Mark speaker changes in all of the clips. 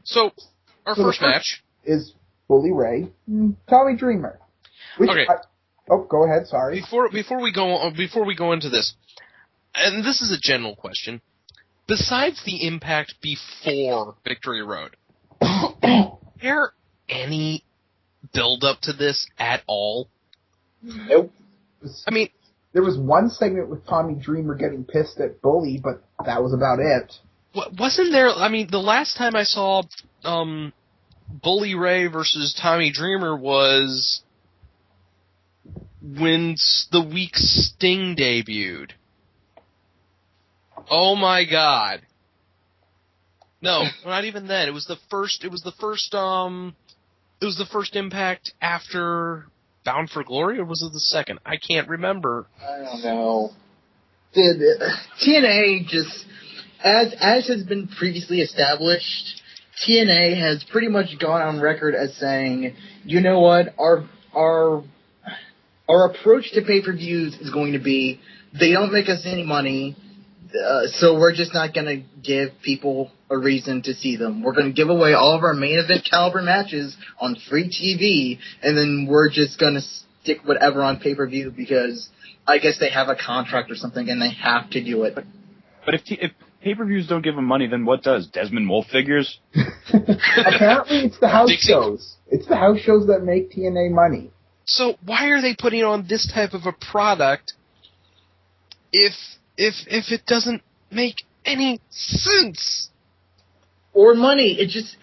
Speaker 1: So, our first match
Speaker 2: is Bully Ray, Tommy Dreamer.
Speaker 1: Okay.
Speaker 2: Go ahead. Sorry.
Speaker 1: Before we go into this, and this is a general question. Besides the impact before Victory Road, is there any build-up to this at all?
Speaker 2: Nope.
Speaker 1: I mean,
Speaker 2: there was one segment with Tommy Dreamer getting pissed at Bully, but that was about it.
Speaker 1: Wasn't there? I mean, the last time I saw Bully Ray versus Tommy Dreamer was when the week Sting debuted. Oh my God! No, not even then. It was the first Impact after Bound for Glory, or was it the second? I can't remember.
Speaker 3: I don't know. TNA just, as has been previously established, TNA has pretty much gone on record as saying, you know what, our approach to pay-per-views is going to be, they don't make us any money, so we're just not going to give people a reason to see them. We're going to give away all of our main event caliber matches on free TV, and then we're just going to stick whatever on pay-per-view because I guess they have a contract or something and they have to do it.
Speaker 4: But if pay-per-views don't give them money, then what does? Desmond Wolfe figures?
Speaker 2: Apparently it's the house shows. It's the house shows that make TNA money.
Speaker 1: So why are they putting on this type of a product if it doesn't make any sense?
Speaker 3: Or money. It just...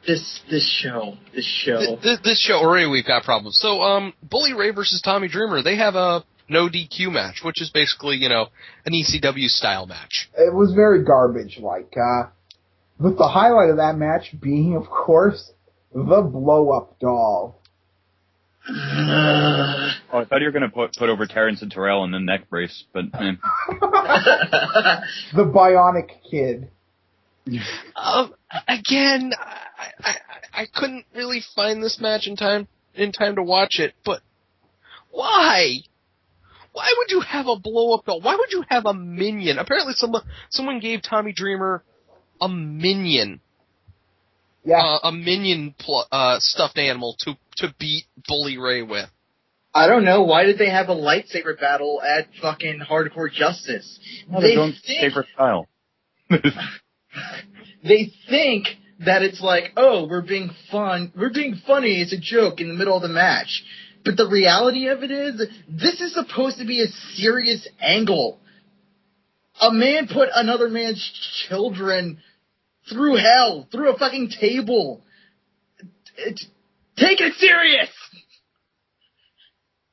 Speaker 3: This show.
Speaker 1: This show, already we've got problems. So, Bully Ray versus Tommy Dreamer, they have a no DQ match, which is basically, an ECW-style match.
Speaker 2: It was very garbage-like. With the highlight of that match being, of course, the blow-up doll.
Speaker 4: I thought you were going to put over Terrence and Terrell in the neck brace, but...
Speaker 2: The Bionic Kid.
Speaker 1: Again, I couldn't really find this match in time to watch it, but why? Why would you have a blow-up doll? Why would you have a minion? Apparently someone gave Tommy Dreamer a minion.
Speaker 2: Yeah.
Speaker 1: A minion stuffed animal to beat Bully Ray with.
Speaker 3: I don't know. Why did they have a lightsaber battle at fucking Hardcore Justice?
Speaker 4: No, they don't favorite style.
Speaker 3: They think that it's like, oh, we're being funny, it's a joke in the middle of the match. But the reality of it is, this is supposed to be a serious angle. A man put another man's children through hell, through a fucking table. Take it serious!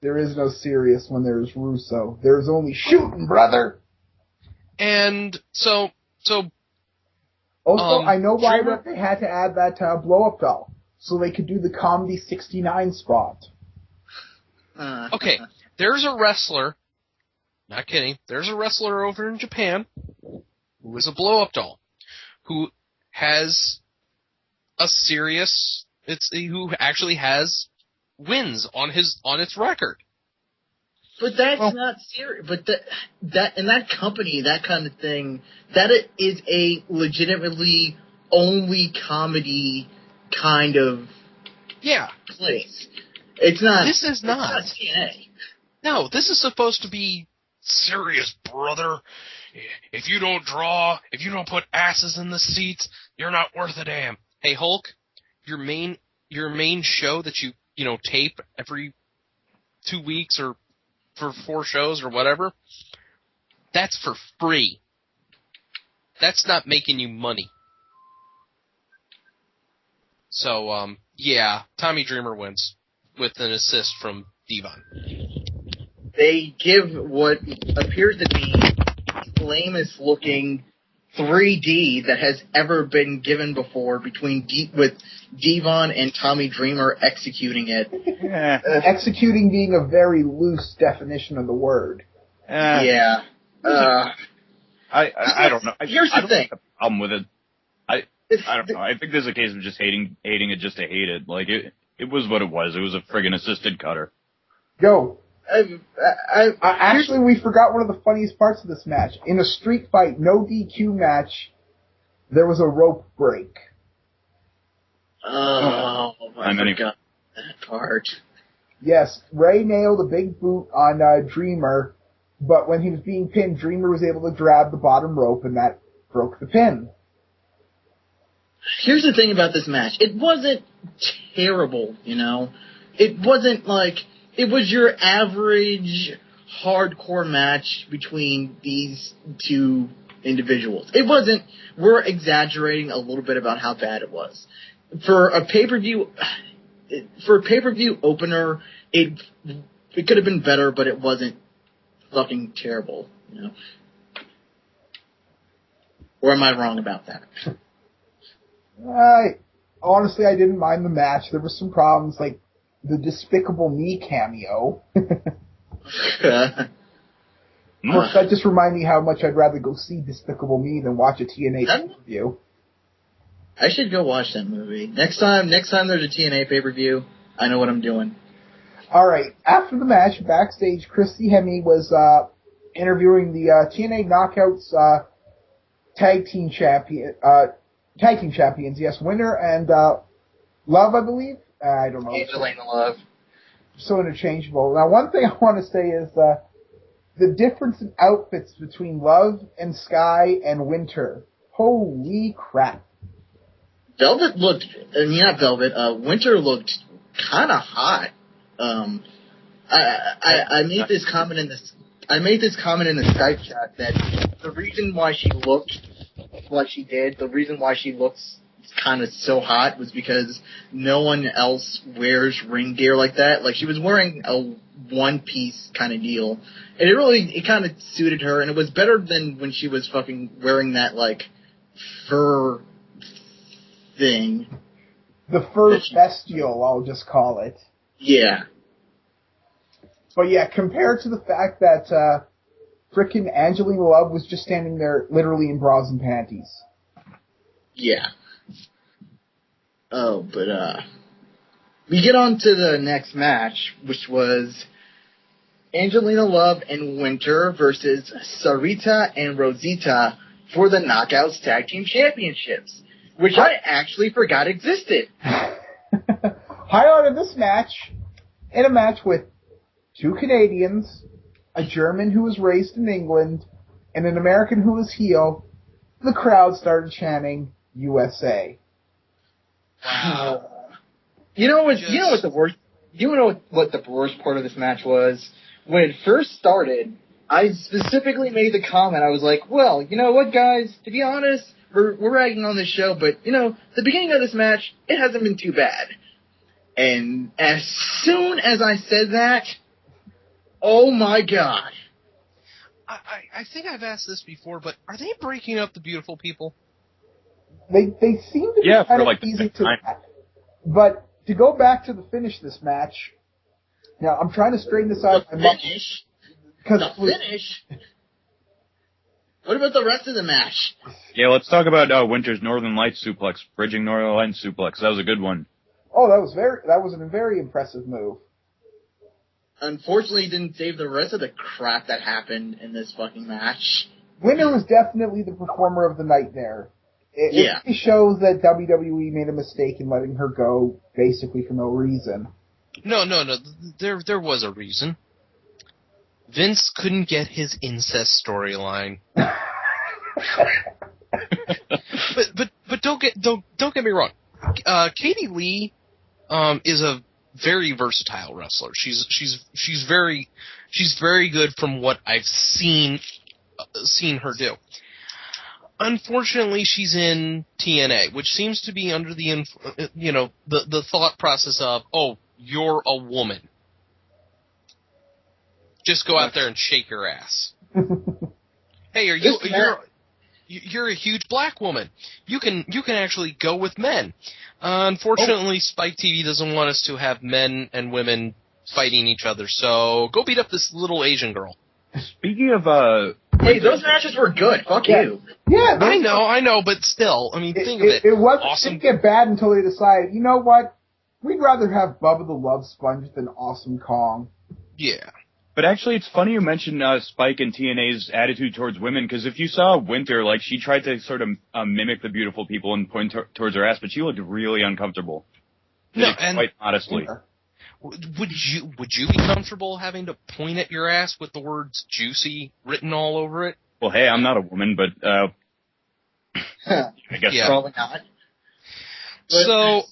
Speaker 2: There is no serious when there's Russo. There's only shooting, brother!
Speaker 1: And so...
Speaker 2: Also, I know why they had to add that blow-up doll, so they could do the Comedy 69 spot.
Speaker 1: Okay, there's a wrestler, not kidding, there's a wrestler over in Japan who is a blow-up doll, who has who actually has wins on its record.
Speaker 3: But that's not serious. But that in that company, that kind of thing, that is a legitimately only comedy kind of place. It's not.
Speaker 1: This is not.
Speaker 3: It's not TNA.
Speaker 1: No, this is supposed to be serious, brother. If you don't put asses in the seats, you're not worth a damn. Hey, Hulk, your main show that you tape every 2 weeks or for 4 shows or whatever, that's for free. That's not making you money. So, Tommy Dreamer wins with an assist from Devon.
Speaker 3: They give what appears to be the lamest looking 3D that has ever been given before with Devon and Tommy Dreamer executing it.
Speaker 2: Executing being a very loose definition of the word.
Speaker 3: Yeah.
Speaker 4: I don't know.
Speaker 3: Here's the thing.
Speaker 4: Have a problem with it. I don't know. I think there's a case of just hating it just to hate it. Like, it was what it was. It was a friggin' assisted cutter.
Speaker 2: Yo. Actually, we forgot one of the funniest parts of this match. In a street fight, no DQ match, there was a rope break.
Speaker 3: Oh, I forgot that part.
Speaker 2: Yes, Ray nailed a big boot on Dreamer, but when he was being pinned, Dreamer was able to grab the bottom rope, and that broke the pin.
Speaker 3: Here's the thing about this match. It wasn't terrible, you know? It wasn't like... It was your average hardcore match between these two individuals. It wasn't... We're exaggerating a little bit about how bad it was. For a pay-per-view opener, it could have been better, but it wasn't fucking terrible, you know? Or am I wrong about that?
Speaker 2: Honestly, I didn't mind the match. There were some problems, like the Despicable Me cameo. Of course, that just reminded me how much I'd rather go see Despicable Me than watch a TNA pay-per-view.
Speaker 3: I should go watch that movie. Next time there's a TNA pay-per-view, I know what I'm doing.
Speaker 2: Alright, after the match, backstage, Christy Hemme was interviewing the TNA Knockouts tag team champions, yes, Winner and Love, I believe. I don't know.
Speaker 3: Angelina Love.
Speaker 2: So interchangeable. Now, one thing I want to say is the difference in outfits between Love and Sky and Winter. Holy crap.
Speaker 3: Winter looked kind of hot. I made this comment in the Skype chat that the reason why she looked like she did, the reason why she looks kind of so hot was because no one else wears ring gear like that. Like, she was wearing a one-piece kind of deal. And it kind of suited her, and it was better than when she was fucking wearing that, like, fur thing.
Speaker 2: The fur bestial, I'll just call it.
Speaker 3: Yeah.
Speaker 2: But yeah, compared to the fact that frickin' Angelina Love was just standing there literally in bras and panties.
Speaker 3: Yeah. Oh, but we get on to the next match, which was Angelina Love and Winter versus Sarita and Rosita for the Knockouts Tag Team Championships, which I actually forgot existed.
Speaker 2: Highlight of this match, in a match with two Canadians, a German who was raised in England, and an American who was heel, the crowd started chanting USA.
Speaker 3: Wow. You know what the worst part of this match was? When it first started, I specifically made the comment, I was like, well, you know what, guys, to be honest, we're ragging on this show, but, you know, the beginning of this match, it hasn't been too bad. And as soon as I said that, oh my god.
Speaker 1: I think I've asked this before, but are they breaking up the beautiful people?
Speaker 2: They seem to be kind of easy to that. But to go back to the finish this match, now I'm trying to straighten this out.
Speaker 3: The finish? What about the rest of the match?
Speaker 4: Yeah, let's talk about Winter's Northern Lights suplex, bridging Northern Lights suplex. That was a good one.
Speaker 2: Oh, that was a very impressive move.
Speaker 3: Unfortunately, he didn't save the rest of the crap that happened in this fucking match.
Speaker 2: Winter was definitely the performer of the night there. It shows that WWE made a mistake in letting her go basically for no reason.
Speaker 1: No. There was a reason. Vince couldn't get his incest storyline. but don't get me wrong. Katie Lee is a very versatile wrestler. She's very good from what I've seen her do. Unfortunately, she's in TNA, which seems to be under the the thought process of, oh, you're a woman. Just go out there and shake your ass. Hey, you're a huge black woman. You can actually go with men. Unfortunately, Spike TV doesn't want us to have men and women fighting each other, so go beat up this little Asian girl.
Speaker 4: Speaking of
Speaker 3: hey, those matches were good. Fuck you.
Speaker 2: Yeah,
Speaker 1: I know, but still, I mean, think of it.
Speaker 2: It wasn't
Speaker 1: awesome.
Speaker 2: Didn't get bad until they decided, you know what? We'd rather have Bubba the Love Sponge than Awesome Kong.
Speaker 1: Yeah.
Speaker 4: But actually, it's funny you mentioned Spike and TNA's attitude towards women, because if you saw Winter, like, she tried to sort of mimic the beautiful people and point towards her ass, but she looked really uncomfortable.
Speaker 1: No, and
Speaker 4: quite honestly.
Speaker 1: would you be comfortable having to point at your ass with the words "juicy" written all over it?
Speaker 4: Well, hey, I'm not a woman, but I guess
Speaker 3: Probably not. But
Speaker 1: So,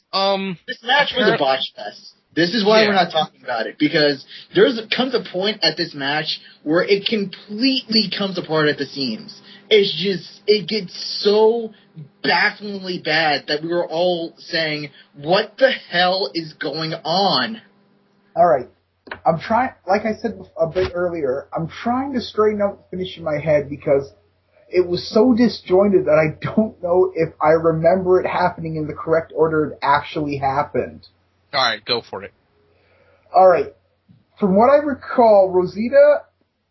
Speaker 3: this match was a botch fest. This is why we're not talking about it, because comes a point at this match where it completely comes apart at the seams. It gets so bafflingly bad that we were all saying, what the hell is going on?
Speaker 2: Alright. I'm trying, like I said a bit earlier, I'm trying to straighten out the finish in my head because it was so disjointed that I don't know if I remember it happening in the correct order it actually happened.
Speaker 1: Alright, go for it.
Speaker 2: Alright. From what I recall, Rosita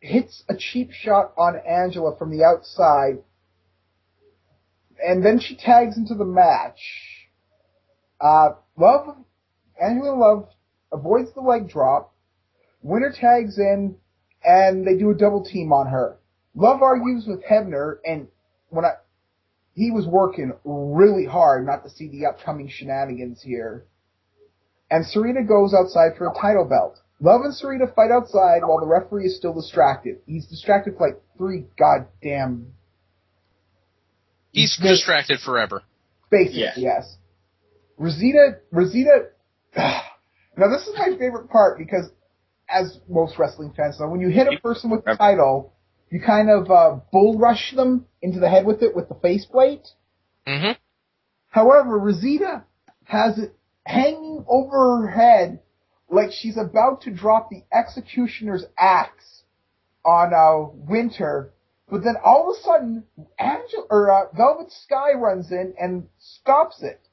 Speaker 2: hits a cheap shot on Angela from the outside, and then she tags into the match. Angela Love avoids the leg drop. Winter tags in, and they do a double team on her. Love argues with Hebner, and he was working really hard not to see the upcoming shenanigans here. And Sarita goes outside for a title belt. Love and Sarita fight outside while the referee is still distracted. He's distracted for like 3 goddamn...
Speaker 1: He's distracted forever.
Speaker 2: Basically, yes. Rosita... Now this is my favorite part because, as most wrestling fans know, when you hit a person with the title, you kind of bull rush them into the head with it with the faceplate.
Speaker 1: Mm-hmm.
Speaker 2: However, Rosita has it hanging over her head like she's about to drop the executioner's axe on Winter, but then all of a sudden, Velvet Sky runs in and stops it,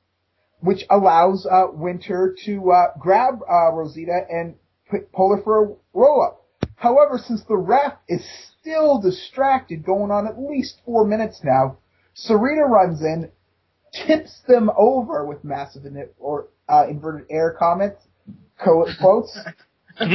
Speaker 2: which allows Winter to grab Rosita and pull her for a roll-up. However, since the ref is still distracted, going on at least 4 minutes now, Sarita runs in, tips them over with massive inverted air quotes, and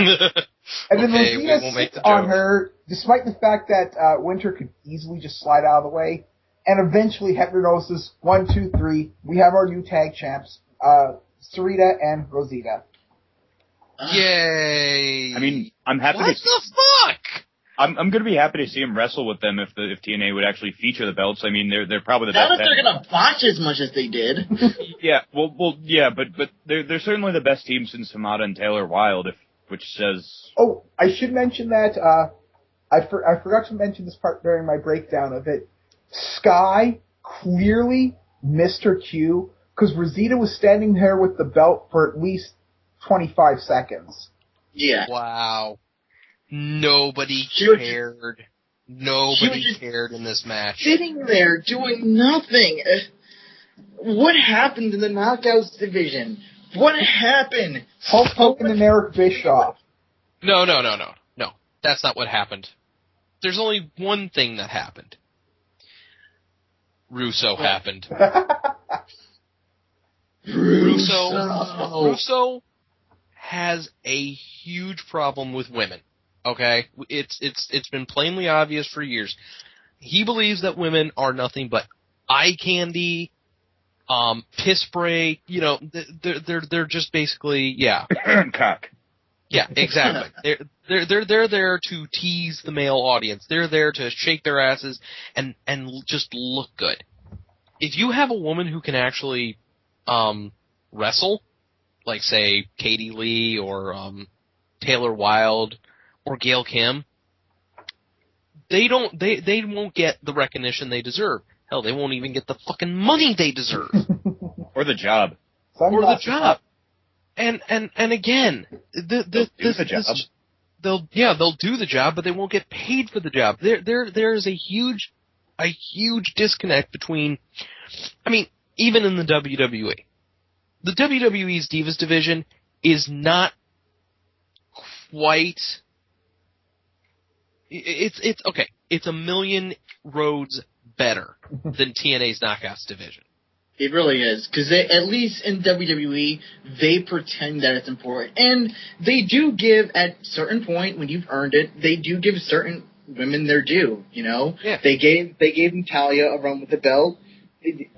Speaker 2: then Rosita sits on her, despite the fact that Winter could easily just slide out of the way, and eventually Hebner notices, 1, 2, 3, we have our new tag champs, Sarita and Rosita.
Speaker 1: Yay!
Speaker 4: I mean, I'm happy
Speaker 1: What the fuck?
Speaker 4: I'm going to be happy to see him wrestle with them if TNA would actually feature the belts. I mean, they're probably the best.
Speaker 3: Not if they're going to botch as much as they did.
Speaker 4: Yeah, but they're certainly the best team since Hamada and Taylor Wilde, which says...
Speaker 2: Oh, I should mention that, I forgot to mention this part during my breakdown of it. Sky clearly missed her cue, because Rosita was standing there with the belt for at least 25 seconds.
Speaker 3: Yeah.
Speaker 1: Wow. Nobody cared. Nobody cared in this match.
Speaker 3: Sitting there doing nothing. What happened in the Knockouts division? What happened?
Speaker 2: Hulk Hogan and Eric Bischoff.
Speaker 1: No. That's not what happened. There's only one thing that happened. Russo happened. Russo has a huge problem with women. Okay? It's been plainly obvious for years. He believes that women are nothing but eye candy, piss spray, they're just basically,
Speaker 4: cock.
Speaker 1: Yeah, exactly. They're there to tease the male audience. They're there to shake their asses and just look good. If you have a woman who can actually wrestle, like say Katie Lee or Taylor Wilde or Gail Kim, they won't get the recognition they deserve. Hell, they won't even get the fucking money they deserve.
Speaker 4: Or the job.
Speaker 1: And again, they'll do the job, but they won't get paid for the job. There is a huge disconnect between, I mean, even in the WWE. The WWE's Divas division is not quite, it's okay. It's a million roads better than TNA's Knockouts division.
Speaker 3: It really is, because at least in WWE, they pretend that it's important, and they do give at certain point when you've earned it. They do give certain women their due. You know,
Speaker 1: Yeah.
Speaker 3: They gave Natalya a run with the belt. They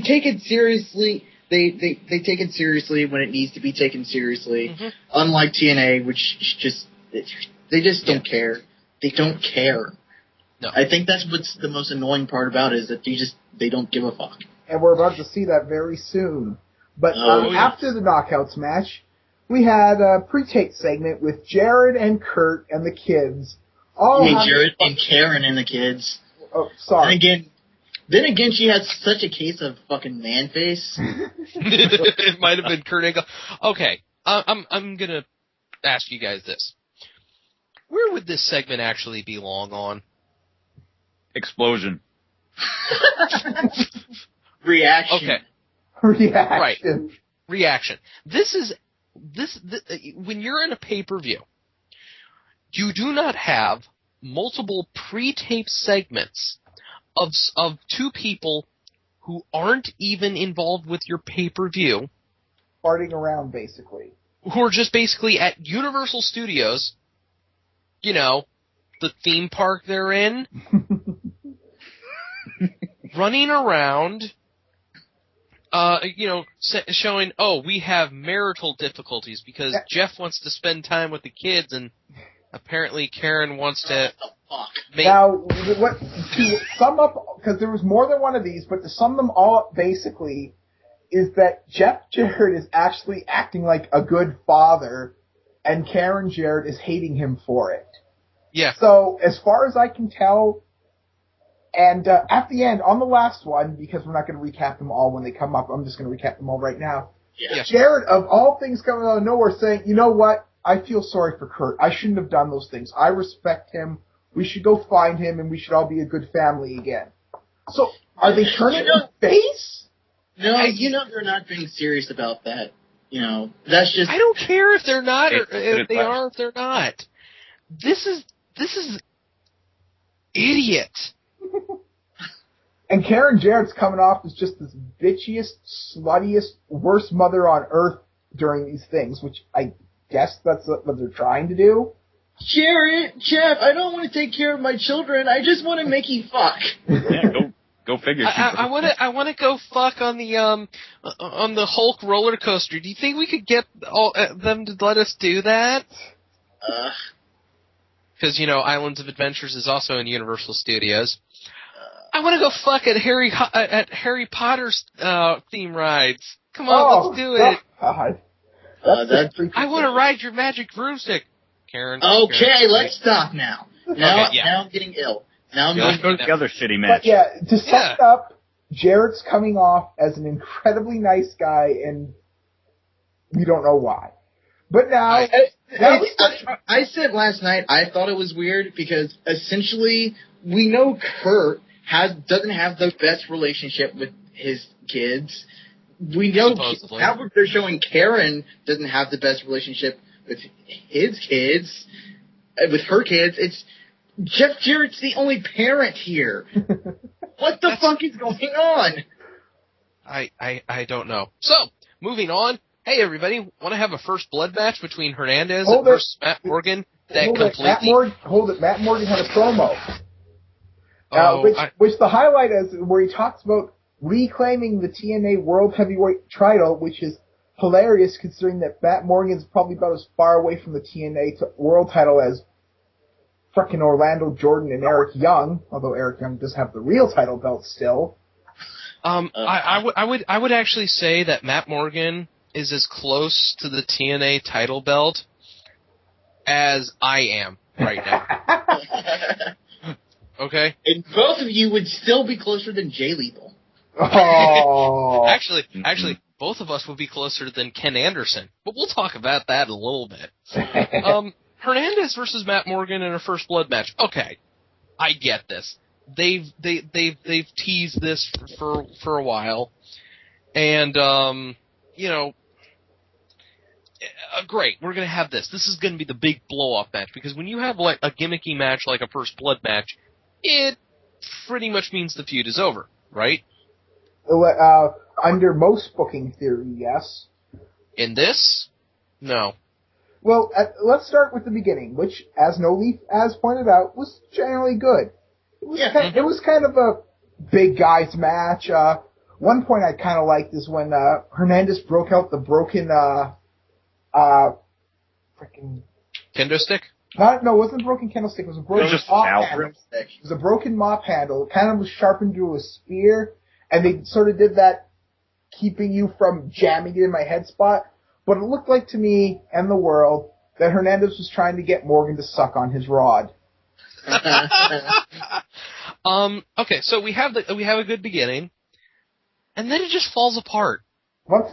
Speaker 3: take it seriously. They take it seriously when it needs to be taken seriously.
Speaker 1: Mm-hmm.
Speaker 3: Unlike TNA, which they just don't care. They don't care.
Speaker 1: No.
Speaker 3: I think that's what's the most annoying part about it, is that they don't give a fuck.
Speaker 2: And we're about to see that very soon. But after the Knockouts match, we had a pre-tape segment with Jared and Kurt and the kids.
Speaker 3: Jared and Karen and the kids.
Speaker 2: Oh, sorry.
Speaker 3: Then again, she has such a case of fucking man face.
Speaker 1: It might have been Kurt Angle. Okay, I'm gonna ask you guys this: where would this segment actually belong on?
Speaker 4: Explosion.
Speaker 3: Reaction.
Speaker 1: Okay.
Speaker 2: Reaction.
Speaker 1: Right. Reaction. This when you're in a pay-per-view, you do not have multiple pre-tape segments of two people who aren't even involved with your pay-per-view,
Speaker 2: Farting around, basically.
Speaker 1: who are just basically at Universal Studios, you know, the theme park they're in, running around, showing, oh, we have marital difficulties because Jeff wants to spend time with the kids and apparently Karen wants to
Speaker 2: Now, to sum up, because there was more than one of these, but to sum them all up basically, is that Jeff Jarrett is actually acting like a good father, and Karen Jarrett is hating him for it.
Speaker 1: Yeah.
Speaker 2: So, as far as I can tell, and at the end, on the last one, because we're not going to recap them all when they come up, I'm just going to recap them all right now.
Speaker 1: Yeah.
Speaker 2: Jarrett, of all things coming out of nowhere, saying, you know what, I feel sorry for Kurt. I shouldn't have done those things. I respect him. We should go find him, and we should all be a good family again. So, are they turning face?
Speaker 3: No, they're not being serious about that. That's just...
Speaker 1: I don't care if they're not, or if they are, if they're not. This is idiot.
Speaker 2: And Karen Jarrett's coming off as just this bitchiest, sluttiest, worst mother on earth during these things, which I guess that's what they're trying to do.
Speaker 3: Jarrett, Jeff, I don't want to take care of my children. I just want to make you fuck.
Speaker 4: Yeah, go figure.
Speaker 1: I want to go fuck on the Hulk roller coaster. Do you think we could get them to let us do that? Because Islands of Adventures is also in Universal Studios. I want to go fuck at Harry Potter's theme rides. Come on, let's do it.
Speaker 2: God.
Speaker 1: I want to ride your magic broomstick, Karen.
Speaker 3: Okay,
Speaker 1: Karen.
Speaker 3: let's stop now. Now I'm getting ill. Now I'm
Speaker 4: Let's go to the other shitty match.
Speaker 2: But yeah, to sum it up, Jarrett's coming off as an incredibly nice guy, and we don't know why. But now...
Speaker 3: I said last night I thought it was weird because essentially we know Kurt doesn't have the best relationship with his kids. We know now they're showing Karen doesn't have the best relationship with his kids, with her kids. It's Jeff Jarrett's the only parent here. What the fuck is going on?
Speaker 1: I don't know. So, moving on. Hey, everybody, want to have a first blood match between Hernandez versus Matt Morgan?
Speaker 2: Hold it. Matt Morgan had a promo. Which the highlight is where he talks about reclaiming the TNA World Heavyweight title, which is hilarious considering that Matt Morgan's probably about as far away from the TNA World title as frickin' Orlando Jordan and Eric Young, although Eric Young does have the real title belt still.
Speaker 1: I would actually say that Matt Morgan is as close to the TNA title belt as I am right now. Okay?
Speaker 3: And both of you would still be closer than Jay Lethal.
Speaker 2: Oh.
Speaker 1: Actually, both of us would be closer than Ken Anderson, but we'll talk about that in a little bit. Hernandez versus Matt Morgan in a first blood match. Okay, I get this. They've teased this for a while, and great. We're gonna have this. This is gonna be the big blow off match because when you have like a gimmicky match like a first blood match, it pretty much means the feud is over, right?
Speaker 2: Under most booking theory, yes.
Speaker 1: In this, no.
Speaker 2: Well, let's start with the beginning, which, as No Leaf has pointed out, was generally good. It was kind of a big guys match. One point I kind of liked is when Hernandez broke out the broken frickin'
Speaker 1: Kendo stick?
Speaker 2: No, it wasn't a broken candlestick. It was a broken mop handle. It was a broken mop handle. It kind of was sharpened to a spear, and they sort of did that, keeping you from jamming it in my head spot. But it looked like to me and the world that Hernandez was trying to get Morgan to suck on his rod.
Speaker 1: Okay, so we have a good beginning, and then it just falls apart.
Speaker 2: Once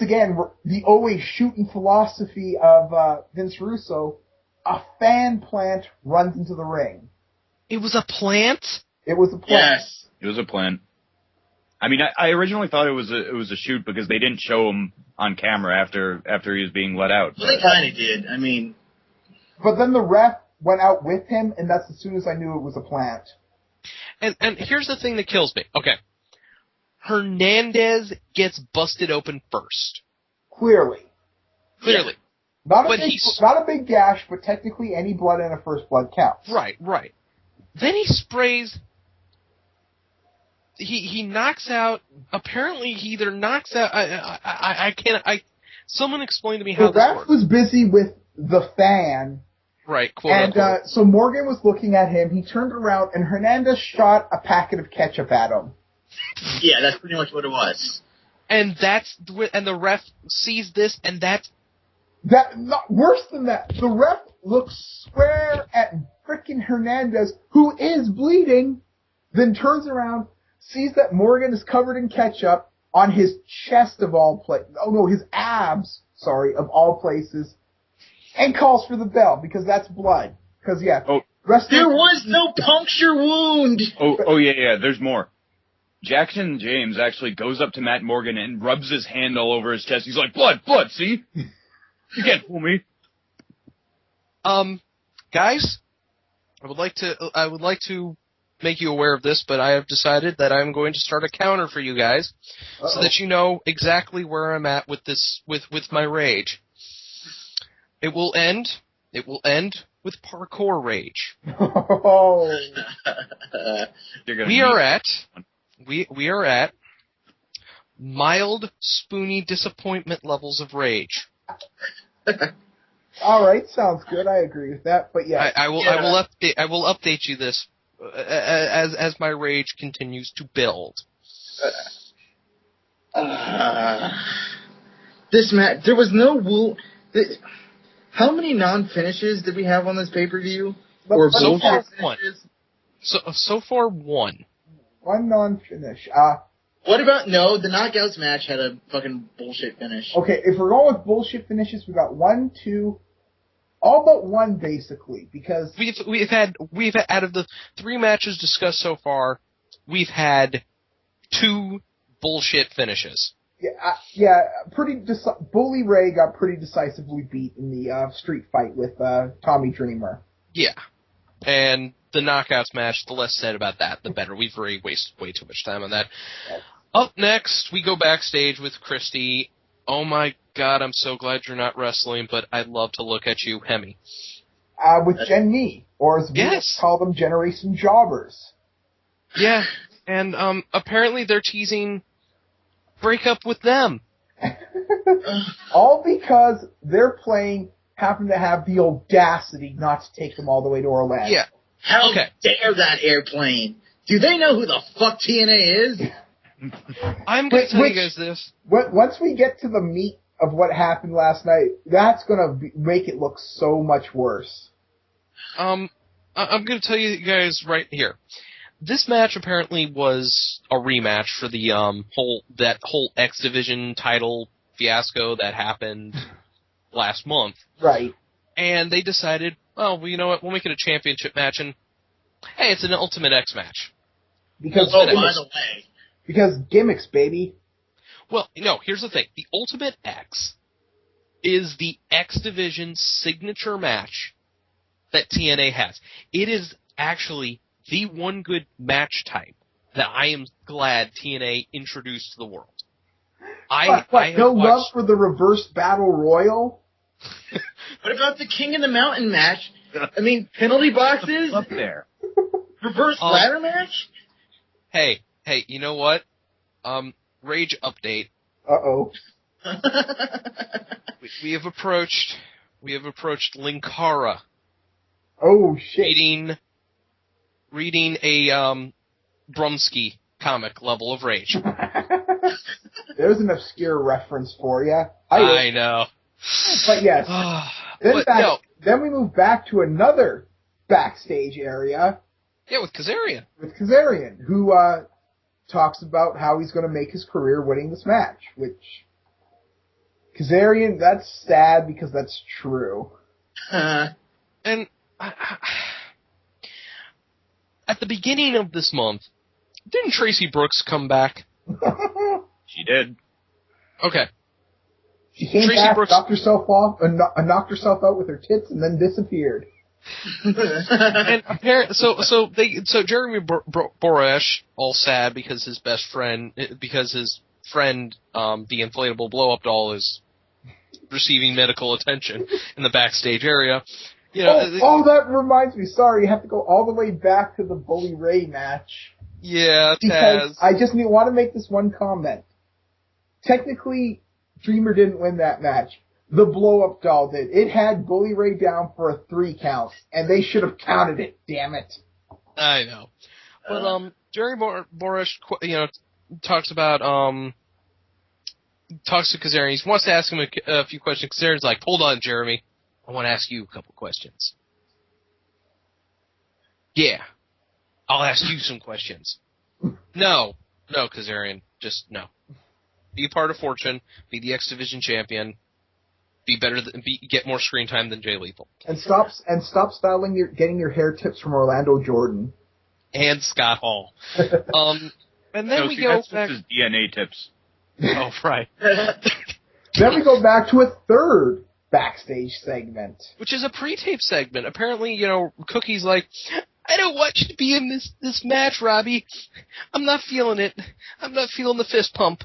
Speaker 2: again, the always shooting philosophy of Vince Russo, a fan plant runs into the ring.
Speaker 1: It was a plant?
Speaker 2: It was a plant.
Speaker 3: Yes.
Speaker 4: It was a plant. I mean, I originally thought it was a shoot because they didn't show him on camera after he was being let out.
Speaker 3: Well, they kind of did. I mean...
Speaker 2: But then the ref went out with him, and that's as soon as I knew it was a plant.
Speaker 1: And here's the thing that kills me. Okay. Hernandez gets busted open first.
Speaker 2: Clearly.
Speaker 1: Yeah.
Speaker 2: Not a big gash, but technically any blood in a first blood counts.
Speaker 1: Right. Then he sprays... He knocks out... Apparently, he either knocks out... I can't... Someone explain to me how this works.
Speaker 2: The ref was busy with the fan.
Speaker 1: Right, quote-unquote.
Speaker 2: And so Morgan was looking at him. He turned around, and Hernandez shot a packet of ketchup at him.
Speaker 3: Yeah, that's pretty much what it was.
Speaker 1: And the ref sees this, and that's...
Speaker 2: Not worse than that. The ref looks square at frickin' Hernandez, who is bleeding, then turns around, sees that Morgan is covered in ketchup on his chest of all places. Oh no, his abs, of all places, and calls for the bell because that's blood. Because there
Speaker 3: was no puncture wound.
Speaker 4: Oh yeah. There's more. Jackson James actually goes up to Matt Morgan and rubs his hand all over his chest. He's like, blood, see? You can't fool me.
Speaker 1: Guys, I would like to make you aware of this, but I have decided that I'm going to start a counter for you guys, so that you know exactly where I'm at with this, with my rage. It will end with parkour rage.
Speaker 2: Oh.
Speaker 1: We are at mild, spoony disappointment levels of rage.
Speaker 2: All right, sounds good. I agree with that. But yeah,
Speaker 1: I will update you this as my rage continues to build.
Speaker 3: This match, there was no how many non-finishes did we have on this pay-per-view? Or
Speaker 1: so far one. So far one.
Speaker 2: One non-finish.
Speaker 3: What about the Knockouts match had a fucking bullshit finish.
Speaker 2: Okay, if we're going with bullshit finishes, we got 1, 2, all but one basically, because
Speaker 1: we've had out of the 3 matches discussed so far, we've had 2 bullshit finishes.
Speaker 2: Bully Ray got pretty decisively beat in the street fight with Tommy Dreamer. Yeah,
Speaker 1: and the Knockouts match, the less said about that, the better. We've already wasted way too much time on that. Yes. Up next, we go backstage with Christy. Oh my god, I'm so glad you're not wrestling, but I'd love to look at you, Hemi.
Speaker 2: With Gen Me, or as we call them, Generation Jobbers.
Speaker 1: Yeah, and apparently they're teasing break up with them.
Speaker 2: All because their plane happened to have the audacity not to take them all the way to Orlando.
Speaker 1: Yeah.
Speaker 3: How dare that airplane? Do they know who the fuck TNA is?
Speaker 1: I'm going to tell you guys this.
Speaker 2: Once we get to the meat of what happened last night, that's going to make it look so much worse.
Speaker 1: I'm going to tell you guys right here. This match apparently was a rematch for the whole X Division title fiasco that happened last month.
Speaker 2: Right.
Speaker 1: And they decided, well, you know what? We'll make it a championship match, and hey, it's an Ultimate X match.
Speaker 2: Because
Speaker 3: by the way.
Speaker 2: Because gimmicks, baby.
Speaker 1: Well, no, here's the thing. The Ultimate X is the X Division signature match that TNA has. It is actually the one good match type that I am glad TNA introduced to the world.
Speaker 2: No love for the reverse battle royal?
Speaker 3: What about the King of the Mountain match? I mean, penalty boxes?
Speaker 4: Up there.
Speaker 3: Reverse ladder match?
Speaker 1: Hey, you know what? Rage update.
Speaker 2: Uh-oh.
Speaker 1: We have approached Linkara.
Speaker 2: Oh, shit.
Speaker 1: Reading a Brumsky comic level of rage.
Speaker 2: There's an obscure reference for you.
Speaker 1: I know.
Speaker 2: But yes. Then we move back to another backstage area.
Speaker 1: Yeah, with Kazarian.
Speaker 2: Who talks about how he's going to make his career winning this match, which Kazarian, that's sad because that's true.
Speaker 1: And at the beginning of this month, didn't Tracy Brooks come back?
Speaker 4: She did.
Speaker 1: Okay.
Speaker 2: She came back, knocked herself out with her tits, and then disappeared.
Speaker 1: And apparently, so Jeremy Boresh, all sad because his friend, the inflatable blow-up doll, is receiving medical attention in the backstage area. You know,
Speaker 2: that reminds me. Sorry, you have to go all the way back to the Bully Ray match.
Speaker 1: Yeah,
Speaker 2: because I just want to make this one comment. Technically, Dreamer didn't win that match. The blow-up doll did. It had Bully Ray down for a 3 count, and they should have counted it. Damn it!
Speaker 1: I know, but Jeremy Boresh, talks to Kazarian. He wants to ask him a few questions. Kazarian's like, "Hold on, Jeremy. I want to ask you a couple questions." Yeah, I'll ask you some questions. No, Kazarian, just no. Be part of Fortune. Be the X Division champion. Be better get more screen time than Jay Lethal. And stop
Speaker 2: getting your hair tips from Orlando Jordan
Speaker 1: and Scott Hall. And then we go back.
Speaker 4: His DNA tips.
Speaker 1: Oh, right.
Speaker 2: Then we go back to a third backstage segment,
Speaker 1: which is a pre-tape segment. Apparently, Cookie's like, I don't want you to be in this match, Robbie. I'm not feeling it. I'm not feeling the fist pump.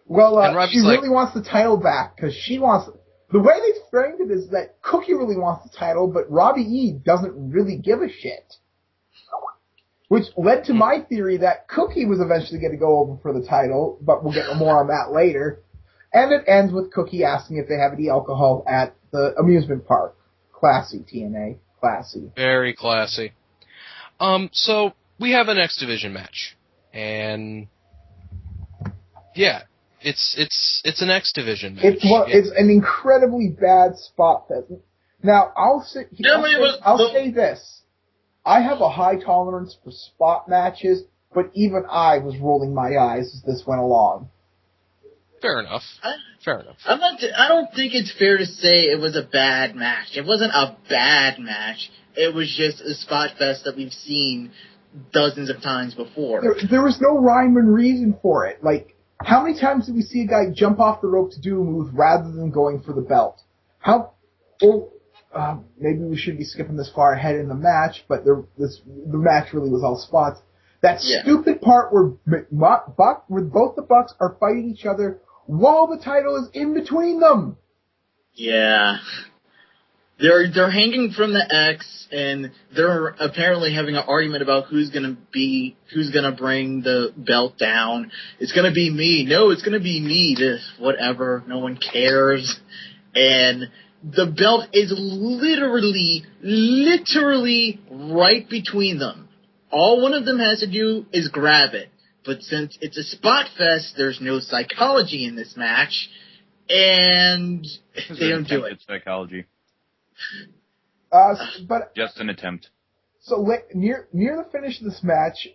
Speaker 2: Well, she really wants the title back because she wants. The way they framed it is that Cookie really wants the title, but Robbie E doesn't really give a shit. Which led to my theory that Cookie was eventually going to go over for the title, but we'll get more on that later. And it ends with Cookie asking if they have any alcohol at the amusement park. Classy, TNA. Classy.
Speaker 1: Very classy. So we have an X Division match, and yeah. It's an X Division match.
Speaker 2: It's an incredibly bad spot fest. Now, I'll say this. I have a high tolerance for spot matches, but even I was rolling my eyes as this went along.
Speaker 1: Fair enough.
Speaker 3: I don't think it's fair to say it was a bad match. It wasn't a bad match. It was just a spot fest that we've seen dozens of times before.
Speaker 2: There was no rhyme and reason for it. Like, how many times did we see a guy jump off the rope to do a move rather than going for the belt? Maybe we shouldn't be skipping this far ahead in the match, but the match really was all spots. That stupid part where both the Bucks are fighting each other while the title is in between them.
Speaker 3: Yeah. They're hanging from the X, and they're apparently having an argument about who's gonna bring the belt down. It's gonna be me. No, it's gonna be me. Whatever. No one cares. And the belt is literally right between them. All one of them has to do is grab it. But since it's a spot fest, there's no psychology in this match, and they don't do it.
Speaker 4: Psychology.
Speaker 2: But
Speaker 4: just an attempt.
Speaker 2: So near the finish of this match,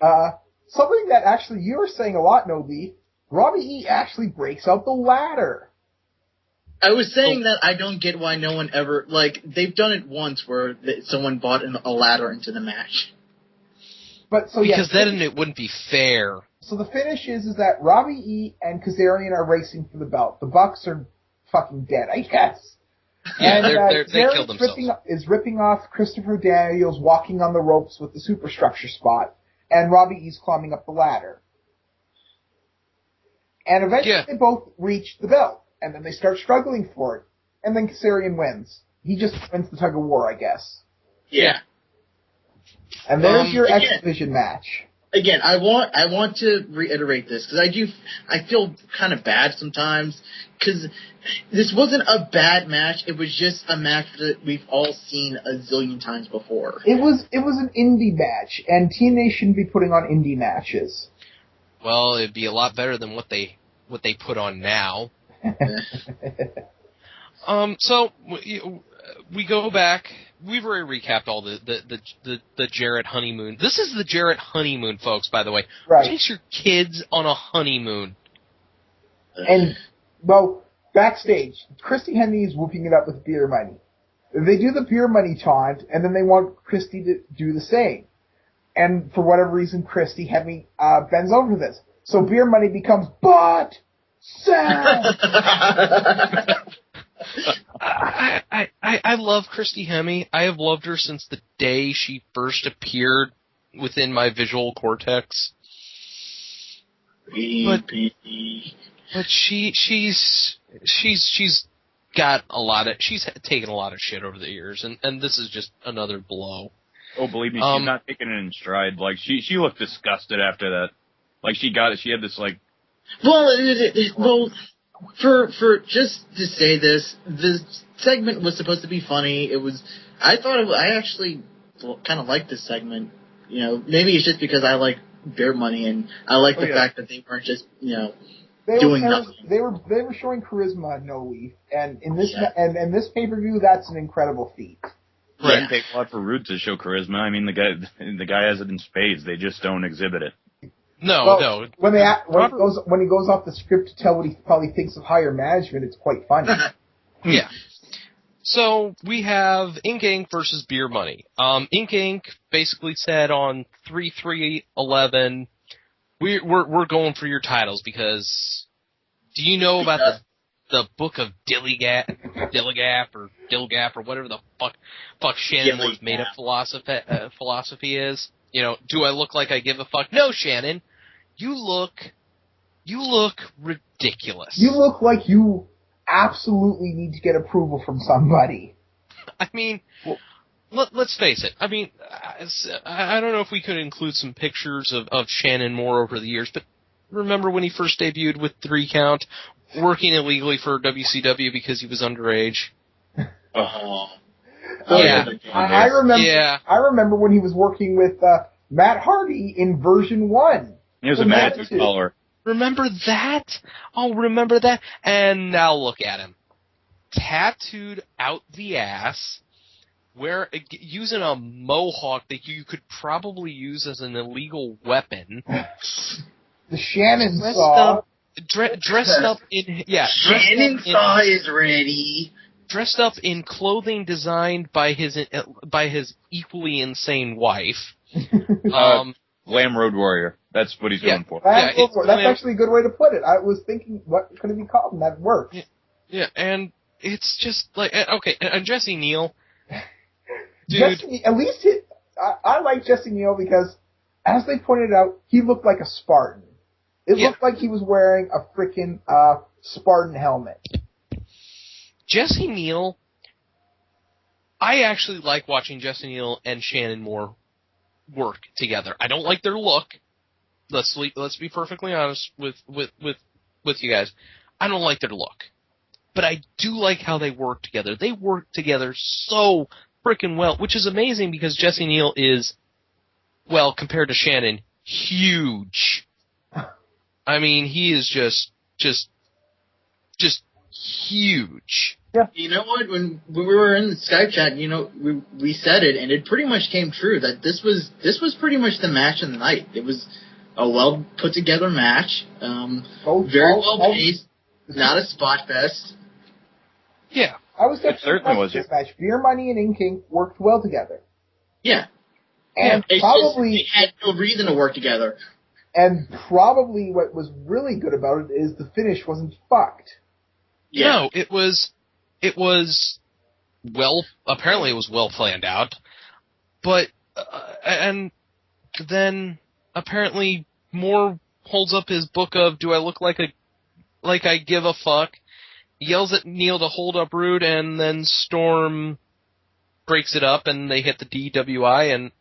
Speaker 2: something that actually you were saying a lot, Nobi, Robbie E actually breaks out the ladder.
Speaker 3: I was saying that I don't get why no one ever, they've done it once where someone bought a ladder into the match.
Speaker 1: Because then it wouldn't be fair.
Speaker 2: So the finish is that Robbie E and Kazarian are racing for the belt. The Bucks are fucking dead, I guess.
Speaker 1: Yeah,
Speaker 2: And
Speaker 1: they killed themselves.
Speaker 2: is ripping off Christopher Daniels walking on the ropes with the superstructure spot, and Robbie E's climbing up the ladder. And eventually they both reach the belt, and then they start struggling for it, and then Kazarian wins. He just wins the tug of war, I guess.
Speaker 3: Yeah.
Speaker 2: And there's your X Division match.
Speaker 3: Again, I want to reiterate this because I feel kind of bad sometimes because this wasn't a bad match. It was just a match that we've all seen a zillion times before.
Speaker 2: It was an indie match, and TNA shouldn't be putting on indie matches.
Speaker 1: Well, it'd be a lot better than what they put on now. So we go back. We've already recapped all the Jarrett honeymoon. This is the Jarrett honeymoon, folks, by the way.
Speaker 2: Right.
Speaker 1: Takes your kids on a honeymoon.
Speaker 2: And, well, backstage, Christy Hemme is whooping it up with beer money. They do the beer money taunt, and then they want Christy to do the same. And for whatever reason, Christy Hemme bends over this. So beer money becomes, but Sam!
Speaker 1: I love Christy Hemme. I have loved her since the day she first appeared within my visual cortex. But she's got a lot of, she's taken a lot of shit over the years, and this is just another blow.
Speaker 4: Oh, believe me, she's not taking it in stride. Like, she looked disgusted after that. Like, she had this, like...
Speaker 3: Well, for just to say this, the segment was supposed to be funny. I actually kind of liked this segment. You know, maybe it's just because I like beer money, and I like the fact that they weren't just, doing nothing.
Speaker 2: They were showing charisma, no leaf, and in this and this pay-per-view, that's an incredible feat.
Speaker 4: Right. It doesn't take a lot for Rude to show charisma. I mean, the guy has it in spades. They just don't exhibit it.
Speaker 1: No.
Speaker 2: When he goes off the script to tell what he probably thinks of higher management, it's quite funny.
Speaker 1: Yeah. So we have Ink Inc. versus Beer Money. Ink Inc. basically said on 3/3/11, we're going for your titles because do you know about the book of Dilligap or whatever the fuck Shannon Moore's made up philosophy is? You know, do I look like I give a fuck? No, Shannon. You look ridiculous.
Speaker 2: You look like you absolutely need to get approval from somebody.
Speaker 1: I mean, let's face it. I mean, I don't know if we could include some pictures of Shannon Moore over the years, but remember when he first debuted with 3 Count, working illegally for WCW because he was underage?
Speaker 2: Yeah. I remember when he was working with Matt Hardy in version 1.
Speaker 4: He was a Attitude follower.
Speaker 1: Remember that? Oh, remember that? And now look at him. Tattooed out the ass, using a mohawk that you could probably use as an illegal weapon.
Speaker 2: The Shannon Saw.
Speaker 1: Dressed up in... Yeah.
Speaker 3: Shannon Saw is ready.
Speaker 1: Dressed up in clothing designed by his equally insane wife.
Speaker 4: Glam Road Warrior. That's what he's going for.
Speaker 2: That's actually a good way to put it. I was thinking, what could it be called? And that works.
Speaker 1: Yeah, and it's just like, okay, and Jesse Neal.
Speaker 2: Dude. I like Jesse Neal because, as they pointed out, he looked like a Spartan. It looked like he was wearing a freaking Spartan helmet.
Speaker 1: Jesse Neal, I actually like watching Jesse Neal and Shannon Moore work together. I don't like their look. Let's be perfectly honest with you guys. I don't like their look. But I do like how they work together. They work together so freaking well, which is amazing because Jesse Neal is, well, compared to Shannon, huge. I mean, he is just huge.
Speaker 3: Yeah. You know what? When we were in the Skype chat, we said it, and it pretty much came true that this was pretty much the match of the night. It was a well put together match, very well paced, not a spot fest.
Speaker 1: Yeah,
Speaker 2: I was certainly was this match. Beer Money and Ink Inc. worked well together.
Speaker 3: Yeah,
Speaker 2: and
Speaker 3: they had no reason to work together.
Speaker 2: And probably what was really good about it is the finish wasn't fucked.
Speaker 1: Yeah. No, it was apparently it was well planned out. But, and then apparently Moore holds up his book of Do I Look Like I Give a Fuck, yells at Neil to hold up Rude, and then Storm breaks it up and they hit the DWI, and,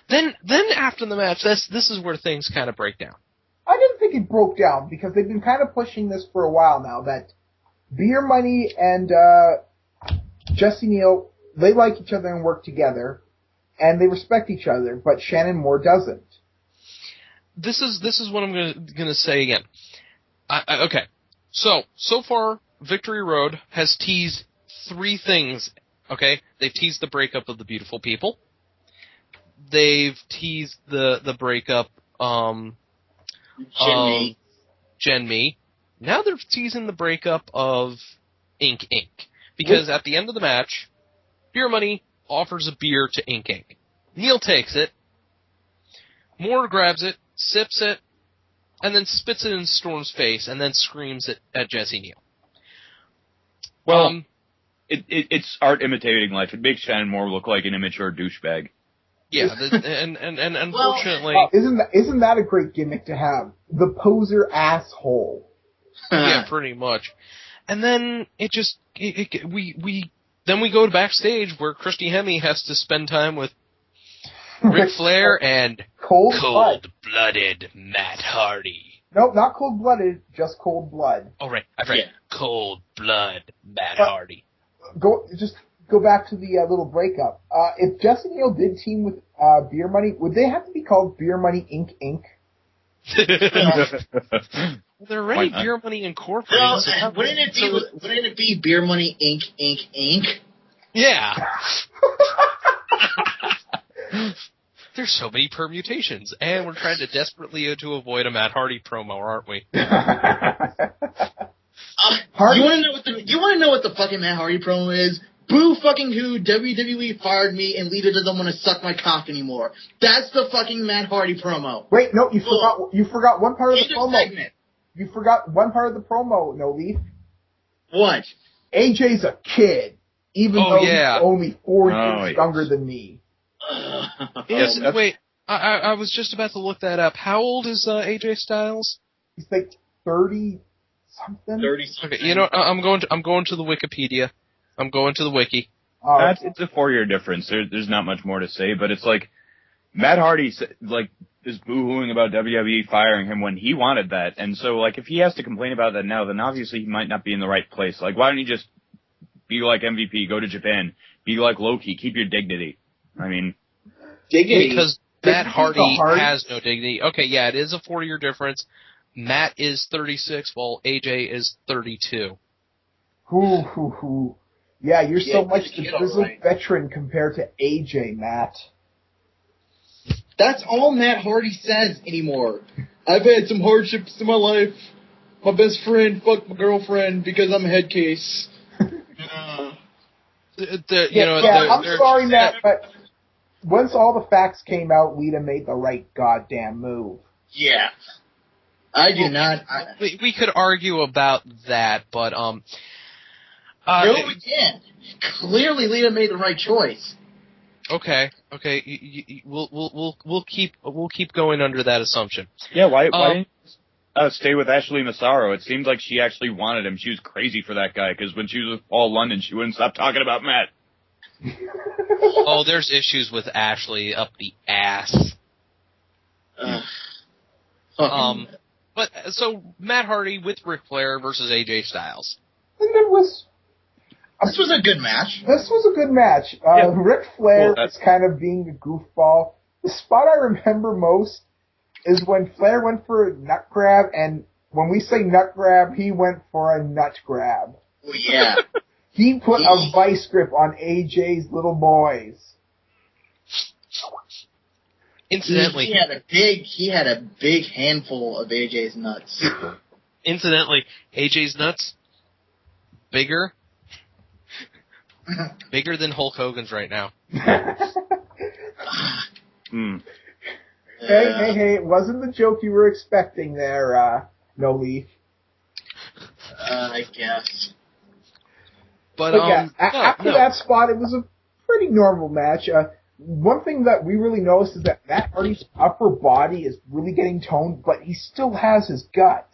Speaker 1: then after the match, this is where things kind of break down.
Speaker 2: I didn't think it broke down, because they've been kind of pushing this for a while now, that Beer Money and Jesse Neal, they like each other and work together, and they respect each other, but Shannon Moore doesn't.
Speaker 1: This is what I'm gonna say again. Okay, so far, Victory Road has teased 3 things. Okay, they've teased the breakup of the Beautiful People. They've teased the breakup of Jen Me. Now they're teasing the breakup of Ink Inc. Because at the end of the match, Beer Money offers a beer to Ink Inc. Neil takes it. Moore grabs it, sips it, and then spits it in Storm's face, and then screams at Jesse Neal.
Speaker 4: Well, it's art imitating life. It makes Shannon Moore look like an immature douchebag.
Speaker 1: Yeah, and unfortunately...
Speaker 2: Isn't that a great gimmick to have? The poser asshole.
Speaker 1: Yeah, pretty much. And then we go to backstage where Christy Hemme has to spend time with Ric Flair and cold-blooded Matt Hardy.
Speaker 2: Nope, not cold-blooded, just cold blood.
Speaker 1: Oh, right. I've read Cold Blood Matt Hardy.
Speaker 2: Just go back to the little breakup. If Jesse Neal did team with Beer Money, would they have to be called Beer Money Inc. Inc.?
Speaker 1: Well, they're already Beer Money Incorporated.
Speaker 3: Well,
Speaker 1: so
Speaker 3: wouldn't it be Beer Money Inc. Inc. Inc.?
Speaker 1: Yeah. There's so many permutations, and we're trying to desperately to avoid a Matt Hardy promo, aren't we?
Speaker 3: You want to know what the fucking Matt Hardy promo is? Boo fucking who, WWE fired me and Lita doesn't want to suck my cock anymore. That's the fucking Matt Hardy promo.
Speaker 2: Wait, no, you forgot one part of the promo.
Speaker 3: Segment.
Speaker 2: You forgot one part of the promo, No Leaf.
Speaker 3: What?
Speaker 2: AJ's a kid, even though he's only 4 years younger than me.
Speaker 1: Yes, wait, I was just about to look that up. How old is AJ Styles?
Speaker 2: He's like 30-something.
Speaker 3: 30-something.
Speaker 1: Okay, I'm going to the Wikipedia. I'm going to the wiki.
Speaker 4: It's a 4-year difference. There's not much more to say, but it's like Matt Hardy is boo-hooing about WWE firing him when he wanted that, and so if he has to complain about that now, then obviously he might not be in the right place. Why don't you just be like MVP, go to Japan, be like Loki, keep your dignity? I mean,
Speaker 3: dignity.
Speaker 1: Because Matt Hardy has no dignity. Okay, yeah, it is a 4-year difference. Matt is 36, while AJ is 32.
Speaker 2: Yeah, you're so much the grizzled veteran compared to AJ, Matt.
Speaker 3: That's all Matt Hardy says anymore. I've had some hardships in my life. My best friend fucked my girlfriend because I'm a head case.
Speaker 2: I'm sorry, Matt, but once all the facts came out, Lita made the right goddamn move.
Speaker 3: Yeah. I do not.
Speaker 1: We could argue about that, but
Speaker 3: no, we can't. Clearly, Lita made the right choice.
Speaker 1: Okay. We'll keep going under that assumption.
Speaker 4: Yeah, why didn't you stay with Ashley Massaro? It seemed like she actually wanted him. She was crazy for that guy, because when she was with Paul London, she wouldn't stop talking about Matt.
Speaker 1: Oh, there's issues with Ashley up the ass. But so Matt Hardy with Ric Flair versus AJ Styles.
Speaker 3: This was a good match.
Speaker 2: This was a good match. Ric Flair is kind of being a goofball. The spot I remember most is when Flair went for a nut grab, and when we say nut grab, he went for a nut grab.
Speaker 3: Oh, yeah.
Speaker 2: He put a vice grip on AJ's little boys.
Speaker 1: Incidentally,
Speaker 3: he had a big handful of AJ's nuts.
Speaker 1: Incidentally, AJ's nuts bigger than Hulk Hogan's right now.
Speaker 2: Hey, it wasn't the joke you were expecting there, No Leaf.
Speaker 3: I guess.
Speaker 2: But after that spot, it was a pretty normal match. One thing that we really noticed is that Matt Hardy's upper body is really getting toned, but he still has his gut.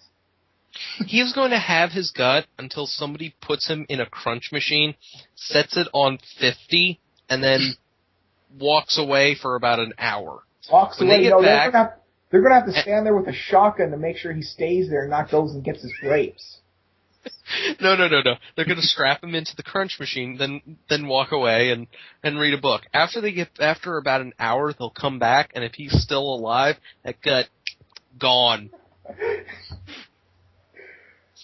Speaker 1: He is going to have his gut until somebody puts him in a crunch machine, sets it on 50, and then walks away for about an hour.
Speaker 2: When away, they're going to have to stand there with a shotgun to make sure he stays there and not goes and gets his grapes.
Speaker 1: No. They're going to strap him into the crunch machine, then walk away and read a book. After about an hour, they'll come back, and if he's still alive, that gut gone.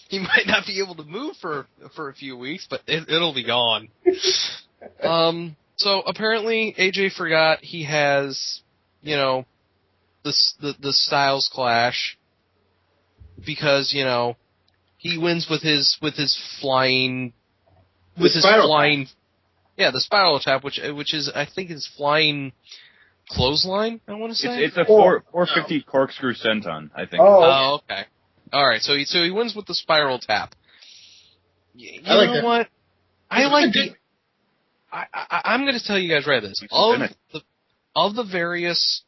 Speaker 1: He might not be able to move for a few weeks, but it'll be gone. So apparently AJ forgot he has, the Styles Clash because, he wins with his flying, the spiral tap, which is, I think, his flying clothesline, I want to say?
Speaker 4: It's a 450 corkscrew senton, I think.
Speaker 1: Oh, okay. Alright, so he wins with the spiral tap. You know what? I like the... I'm going to tell you guys right this. Of the various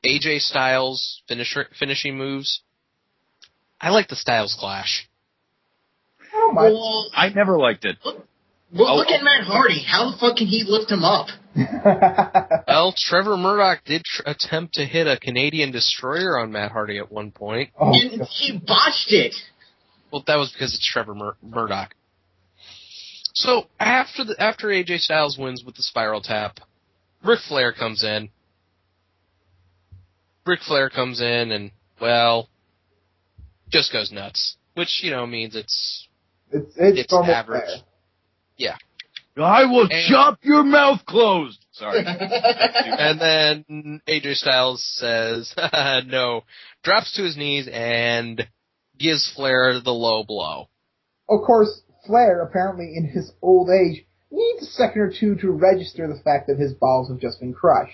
Speaker 1: AJ Styles finishing moves, I like the Styles Clash.
Speaker 2: Oh my!
Speaker 3: Well,
Speaker 4: I never liked it.
Speaker 3: Look at Matt Hardy. How the fuck can he lift him up?
Speaker 1: Well, Trevor Murdoch did attempt to hit a Canadian destroyer on Matt Hardy at one point.
Speaker 2: Oh,
Speaker 3: and he botched it.
Speaker 1: Well, that was because it's Trevor Murdoch. So after AJ Styles wins with the spiral tap, Ric Flair comes in. And, well, just goes nuts, which means it's average.
Speaker 2: Flair.
Speaker 1: Yeah.
Speaker 4: I will chop your mouth closed. Sorry.
Speaker 1: And then AJ Styles says, no, drops to his knees and gives Flair the low blow.
Speaker 2: Of course, Flair, apparently in his old age, needs a second or two to register the fact that his balls have just been crushed.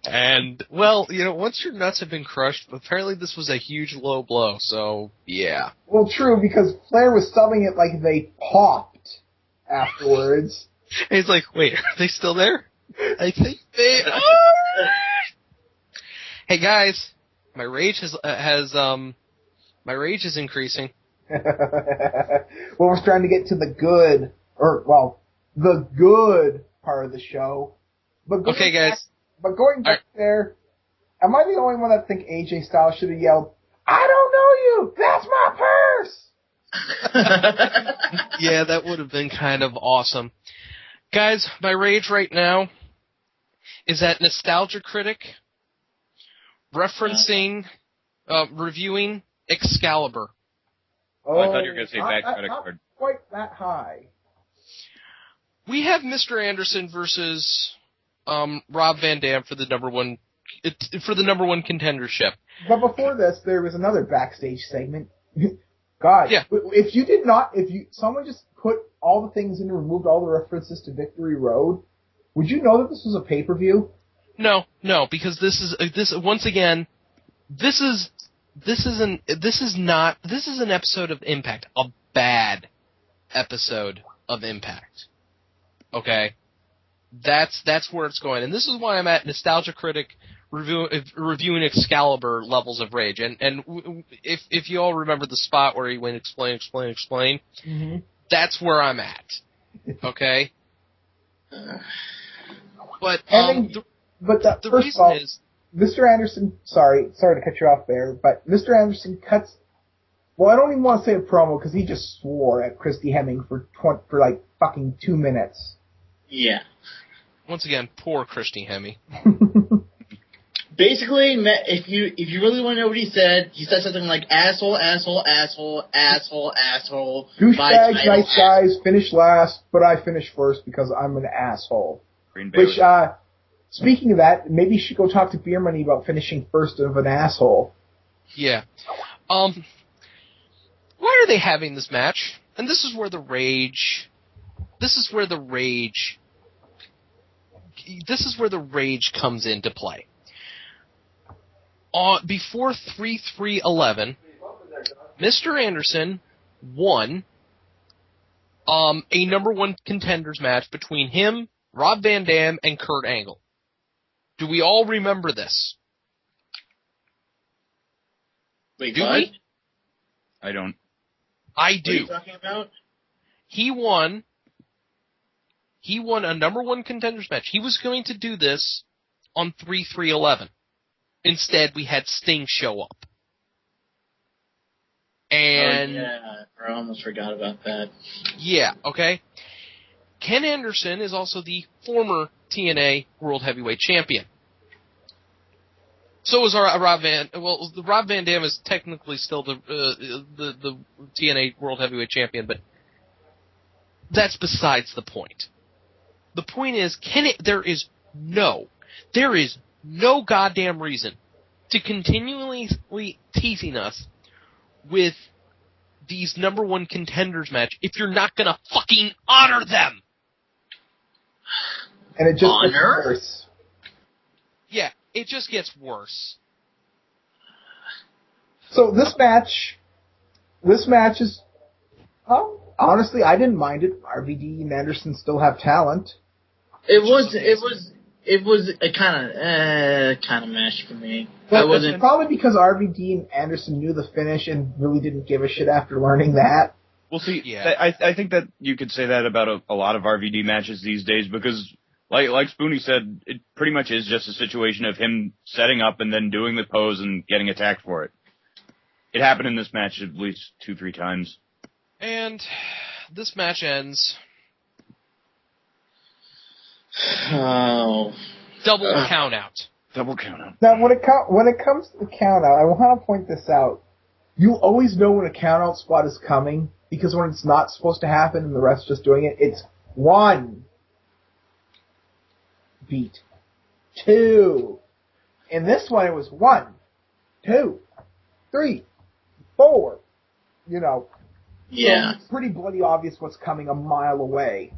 Speaker 1: And, well, once your nuts have been crushed, apparently this was a huge low blow, so, yeah.
Speaker 2: Well, true, because Flair was selling it like they popped afterwards.
Speaker 1: And he's like, wait, are they still there? I think they are! Hey, guys, my rage my rage is increasing.
Speaker 2: Well, we're starting to get to the good part of the show.
Speaker 1: Okay, guys.
Speaker 2: But going back there, am I the only one that think AJ Styles should have yelled, "I don't know you! That's my purse!"
Speaker 1: Yeah, that would have been kind of awesome. Guys, my rage right now is at Nostalgia Critic reviewing Excalibur.
Speaker 4: Oh, I thought you were going to say bad credit
Speaker 2: not
Speaker 4: card.
Speaker 2: Quite that high.
Speaker 1: We have Mr. Anderson versus Rob Van Dam for the number one contendership.
Speaker 2: But before this, there was another backstage segment. God, yeah. If someone just put all the things in and removed all the references to Victory Road, would you know that this was a pay-per-view?
Speaker 1: No, because this is an episode of Impact, a bad episode of Impact. Okay? That's where it's going. And this is why I'm at Nostalgia Critic reviewing Excalibur levels of rage. And if you all remember the spot where he went explain,
Speaker 2: mm-hmm.
Speaker 1: That's where I'm at. Okay? But
Speaker 2: the
Speaker 1: reason
Speaker 2: of all,
Speaker 1: is...
Speaker 2: Mr. Anderson, sorry to cut you off there, but Mr. Anderson cuts... Well, I don't even want to say a promo because he just swore at Christy Hemming for like fucking 2 minutes.
Speaker 3: Yeah.
Speaker 1: Once again, poor Christy Hemme.
Speaker 3: Basically, if you really want to know what he said something like asshole, asshole, asshole, asshole, asshole.
Speaker 2: Douchebags, nice guys, finish last, but I finish first because I'm an asshole. Which, speaking of that, maybe you should go talk to Beer Money about finishing first of an asshole.
Speaker 1: Yeah. Why are they having this match? And this is where the rage comes into play. Before 3/3/11, Mr. Anderson won a number one contenders match between him, Rob Van Dam, and Kurt Angle. Do we all remember this?
Speaker 3: Wait,
Speaker 1: Do
Speaker 3: what?
Speaker 1: we?
Speaker 4: I don't.
Speaker 1: I
Speaker 3: What are you
Speaker 1: do.
Speaker 3: talking about?
Speaker 1: He won a number one contenders match. He was going to do this on 3/3/11. Instead, we had Sting show up. And
Speaker 3: oh, yeah, I almost forgot about that.
Speaker 1: yeah, okay. Ken Anderson is also the former TNA World Heavyweight Champion. So is Rob Van Dam is technically still the TNA World Heavyweight Champion, but that's besides the point. The point is, there is no goddamn reason to continually teasing us with these number one contenders match if you're not gonna fucking honor them.
Speaker 2: And it just gets
Speaker 3: Honor?
Speaker 2: worse.
Speaker 1: Yeah, it just gets worse.
Speaker 2: So this match is, honestly, I didn't mind it. RVD and Anderson still have talent.
Speaker 3: It was a kind of mash for me.
Speaker 2: But
Speaker 3: I wasn't.
Speaker 2: probably because RVD and Anderson knew the finish and really didn't give a shit after learning that.
Speaker 4: Well, see,
Speaker 1: Yeah.
Speaker 4: I think that you could say that about a lot of RVD matches these days because, like Spoonie said, it pretty much is just a situation of him setting up and then doing the pose and getting attacked for it. It happened in this match at least 2-3 times.
Speaker 1: And this match ends
Speaker 3: Oh.
Speaker 1: double count out.
Speaker 4: Double count out.
Speaker 2: Now, when it comes to the count out, I want to point this out. You always know when a count out spot is coming because when it's not supposed to happen and the ref's just doing it, it's 1 beat, 2. In this one, it was 1, 2, 3, 4. You know,
Speaker 3: Yeah.
Speaker 2: so it's pretty bloody obvious what's coming a mile away.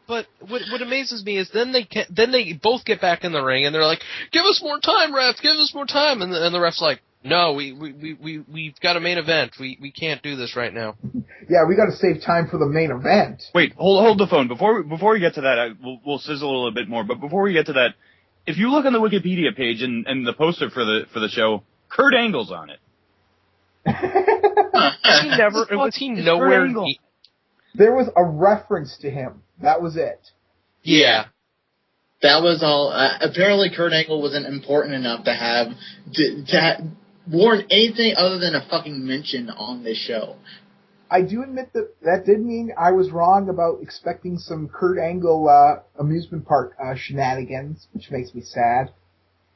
Speaker 1: But what amazes me is then they both get back in the ring and they're like, "Give us more time, ref! Give us more time!" And the ref's like, "No, we've got a main event. We can't do this right now."
Speaker 2: Yeah, we got to save time for the main event.
Speaker 4: Wait, hold the phone. Before we get to that, we'll sizzle a little bit more. But before we get to that, if you look on the Wikipedia page and the poster for the show, Kurt Angle's on it.
Speaker 1: Was he nowhere?
Speaker 2: There was a reference to him. That was it.
Speaker 1: Yeah.
Speaker 3: That was all. Apparently, Kurt Angle wasn't important enough to have warrant anything other than a fucking mention on this show.
Speaker 2: I do admit that did mean I was wrong about expecting some Kurt Angle amusement park shenanigans, which makes me sad.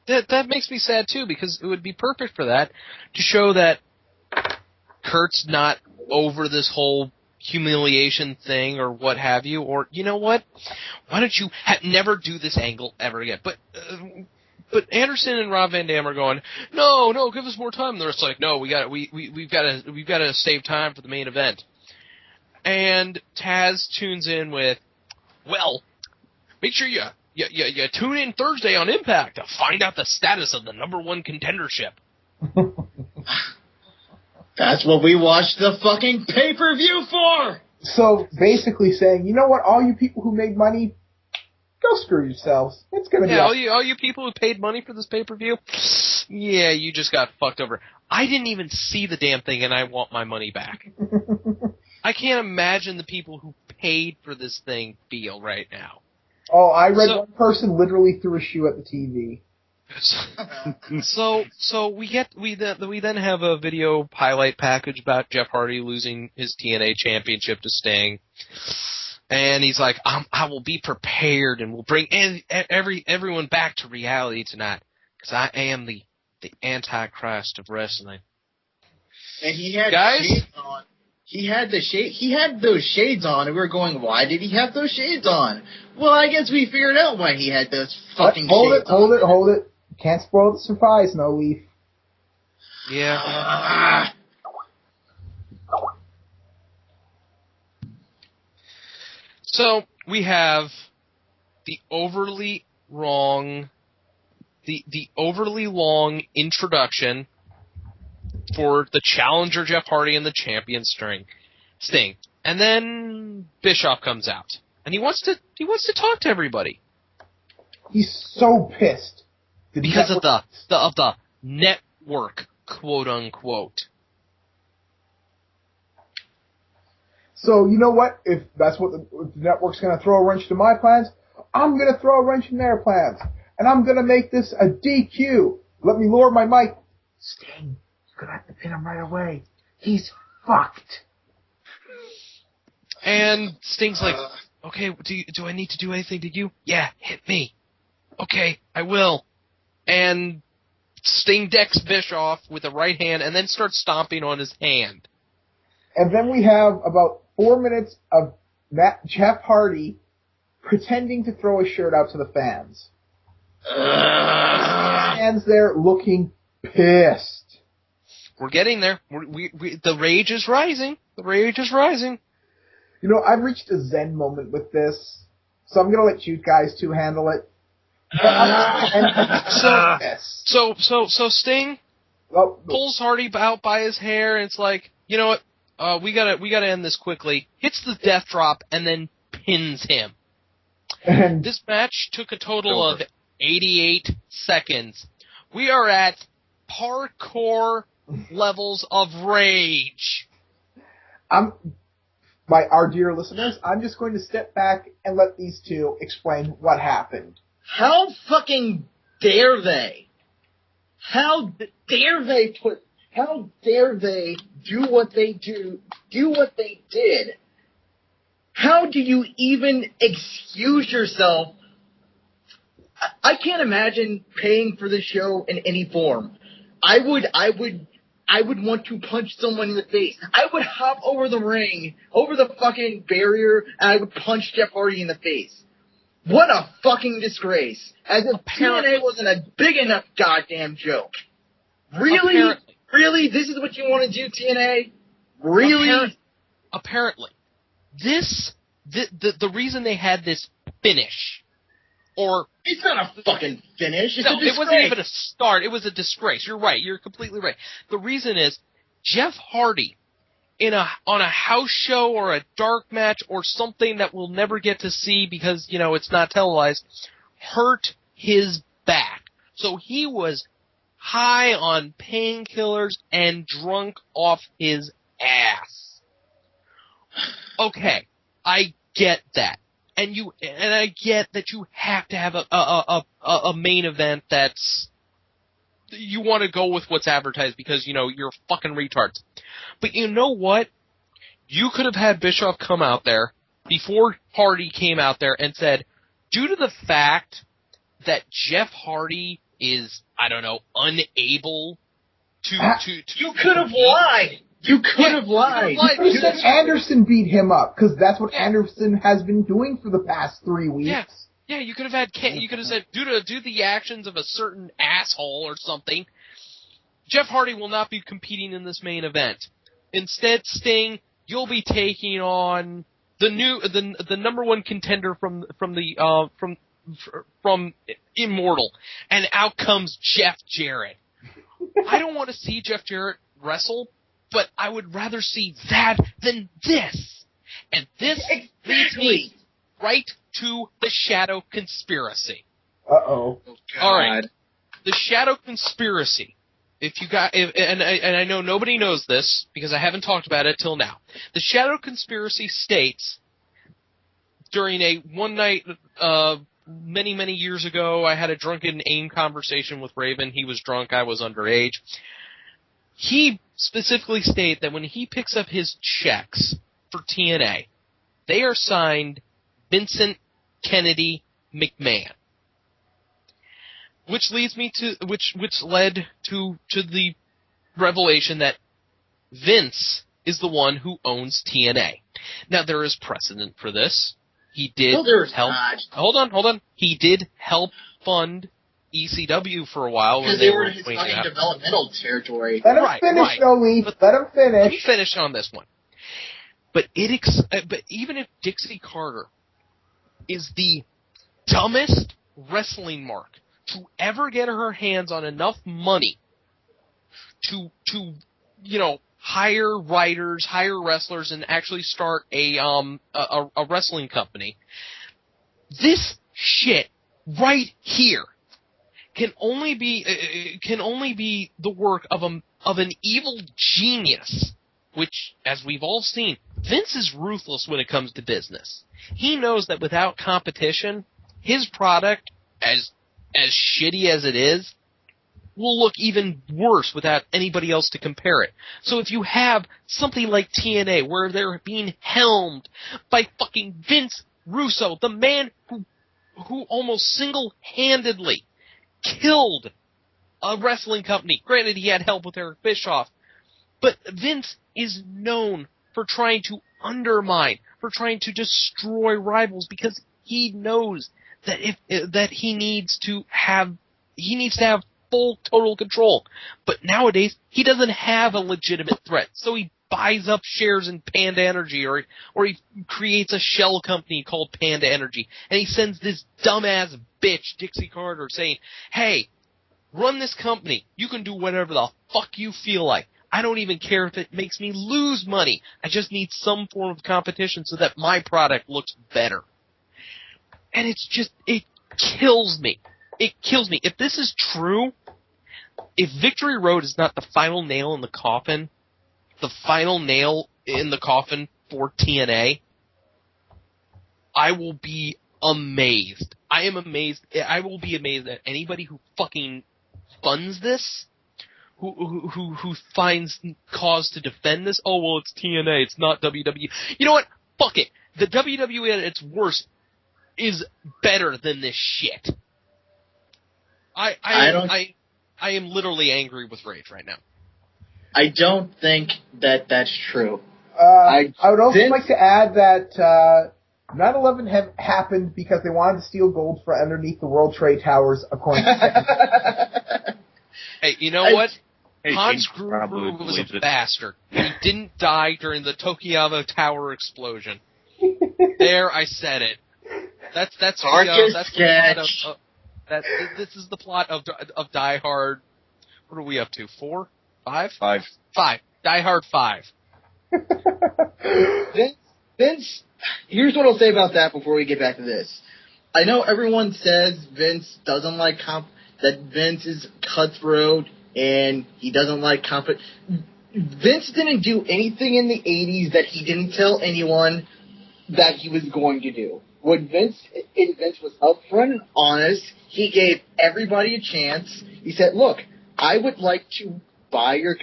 Speaker 1: That makes me sad too because it would be perfect for that to show that Kurt's not over this whole humiliation thing or what have you, or you know what? Why don't you never do this angle ever again? But Anderson and Rob Van Dam are going, no, give us more time. And they're just like, no, we've got to save time for the main event. And Taz tunes in with, well, make sure you tune in Thursday on Impact to find out the status of the number one contendership.
Speaker 3: That's what we watched the fucking pay-per-view for!
Speaker 2: So, basically saying, you know what, all you people who made money, go screw yourselves. It's gonna be
Speaker 1: all you people who paid money for this pay-per-view, yeah, you just got fucked over. I didn't even see the damn thing and I want my money back. I can't imagine the people who paid for this thing feel right now.
Speaker 2: Oh, I read one person literally threw a shoe at the TV.
Speaker 1: So we then have a video highlight package about Jeff Hardy losing his TNA championship to Sting, and he's like, I will be prepared and will bring everyone back to reality tonight because I am the Antichrist of wrestling.
Speaker 3: And he had
Speaker 1: shades
Speaker 3: on. He had those shades on, and we were going, why did he have those shades on? Well, I guess we figured out why he had those fucking shades on.
Speaker 2: Hold it. Can't spoil the surprise, No Leaf.
Speaker 1: Yeah. So we have the overly long introduction for the challenger Jeff Hardy and the champion Sting. Sting. And then Bischoff comes out. And he wants to talk to everybody.
Speaker 2: He's so pissed.
Speaker 1: Because of the network, quote unquote.
Speaker 2: So, you know what? If that's what if the network's going to throw a wrench to my plans, I'm going to throw a wrench in their plans. And I'm going to make this a DQ. Let me lower my mic. Sting, you're going to have to pin him right away. He's fucked.
Speaker 1: And Sting's like, okay, do I need to do anything to you? Yeah, hit me. Okay, I will. And Sting decks Bischoff with the right hand and then starts stomping on his hand.
Speaker 2: And then we have about 4 minutes of Jeff Hardy pretending to throw his shirt out to the fans. Fans there looking pissed.
Speaker 1: We're getting there. The rage is rising. The rage is rising.
Speaker 2: You know, I've reached a zen moment with this, so I'm going to let you guys two handle it.
Speaker 1: So Sting pulls Hardy out by his hair, and it's like, you know what? We gotta end this quickly. Hits the death drop and then pins him.
Speaker 2: And
Speaker 1: this match took a total of 88 seconds. We are at parkour levels of rage.
Speaker 2: Our dear listeners, I'm just going to step back and let these two explain what happened.
Speaker 3: How fucking dare they? How dare they do what they did? How do you even excuse yourself? I can't imagine paying for the show in any form. I would want to punch someone in the face. I would hop over the ring, over the fucking barrier, and I would punch Jeff Hardy in the face. What a fucking disgrace. As if TNA wasn't a big enough goddamn joke. Really? Apparently. Really? This is what you want to do, TNA? Really?
Speaker 1: Apparently. The reason they had this finish, or...
Speaker 3: It's not a fucking finish. It's a disgrace.
Speaker 1: It wasn't even a start. It was a disgrace. You're right. You're completely right. The reason is, Jeff Hardy, on a house show or a dark match or something that we'll never get to see because, you know, it's not televised, hurt his back. So he was high on painkillers and drunk off his ass. Okay, I get that. And I get that you have to have a main event that's, you want to go with what's advertised because, you know, you're fucking retards. But you know what? You could have had Bischoff come out there before Hardy came out there and said, due to the fact that Jeff Hardy is, I don't know, unable to
Speaker 3: you could have lied. You could have lied.
Speaker 2: You said Anderson beat him up, because that's what Anderson has been doing for the past 3 weeks.
Speaker 1: Yeah, you could have said, due to the actions of a certain asshole or something, Jeff Hardy will not be competing in this main event. Instead, Sting, you'll be taking on the number one contender from Immortal, and out comes Jeff Jarrett. I don't want to see Jeff Jarrett wrestle, but I would rather see that than this. And this leads me right to the Shadow Conspiracy.
Speaker 2: Uh-oh.
Speaker 3: Oh,
Speaker 1: all right. The Shadow Conspiracy. And I know nobody knows this because I haven't talked about it till now. The Shadow Conspiracy states, during a one night, many years ago, I had a drunken AIM conversation with Raven. He was drunk. I was underage. He specifically stated that when he picks up his checks for TNA, they are signed Vincent Kennedy McMahon. Which leads me to which led to the revelation that Vince is the one who owns TNA. Now there is precedent for this. He did help. Hold on. He did help fund ECW for a while
Speaker 3: because they were in his fucking developmental territory.
Speaker 2: Let him finish, No Leaf. Let him finish.
Speaker 1: Let me finish on this one. But even if Dixie Carter is the dumbest wrestling mark to ever get her hands on enough money to hire writers, hire wrestlers, and actually start a wrestling company. This shit right here can only be the work of an evil genius, which, as we've all seen, Vince is ruthless when it comes to business. He knows that without competition, his product, as shitty as it is, will look even worse without anybody else to compare it. So if you have something like TNA, where they're being helmed by fucking Vince Russo, the man who almost single-handedly killed a wrestling company. Granted, he had help with Eric Bischoff, but Vince is known for trying to undermine, for trying to destroy rivals, because he knows that he needs to have full total control. But nowadays he doesn't have a legitimate threat, so he buys up shares in Panda Energy, or he creates a shell company called Panda Energy, and he sends this dumbass bitch Dixie Carter saying, "Hey, run this company. You can do whatever the fuck you feel like. I don't even care if it makes me lose money. I just need some form of competition so that my product looks better." And it kills me. It kills me. If this is true, if Victory Road is not the final nail in the coffin for TNA, I will be amazed. I am amazed. I will be amazed at anybody who fucking funds this, who finds cause to defend this. Oh, well, it's TNA, it's not WWE. You know what? Fuck it. The WWE at its worst is better than this shit. I am literally angry with rage right now.
Speaker 3: I don't think that that's true.
Speaker 2: I would also like to add that 9/11 happened because they wanted to steal gold from underneath the World Trade Towers, according to
Speaker 1: Hey, you know what?
Speaker 4: Hey,
Speaker 1: Hans Gruber was a bastard. He didn't die during the Tokyo Tower explosion. There, I said it. That's the plot of this is the plot of Die Hard. What are we up to? 4? 5?
Speaker 4: 5.
Speaker 3: 5.
Speaker 1: Die Hard 5.
Speaker 3: Vince, here's what I'll say about that before we get back to this. I know everyone says Vince doesn't like that Vince is cutthroat and he doesn't like Vince didn't do anything in the 80s that he didn't tell anyone that he was going to do. When Vince was upfront and honest, he gave everybody a chance. He said, "Look, I would like to buy your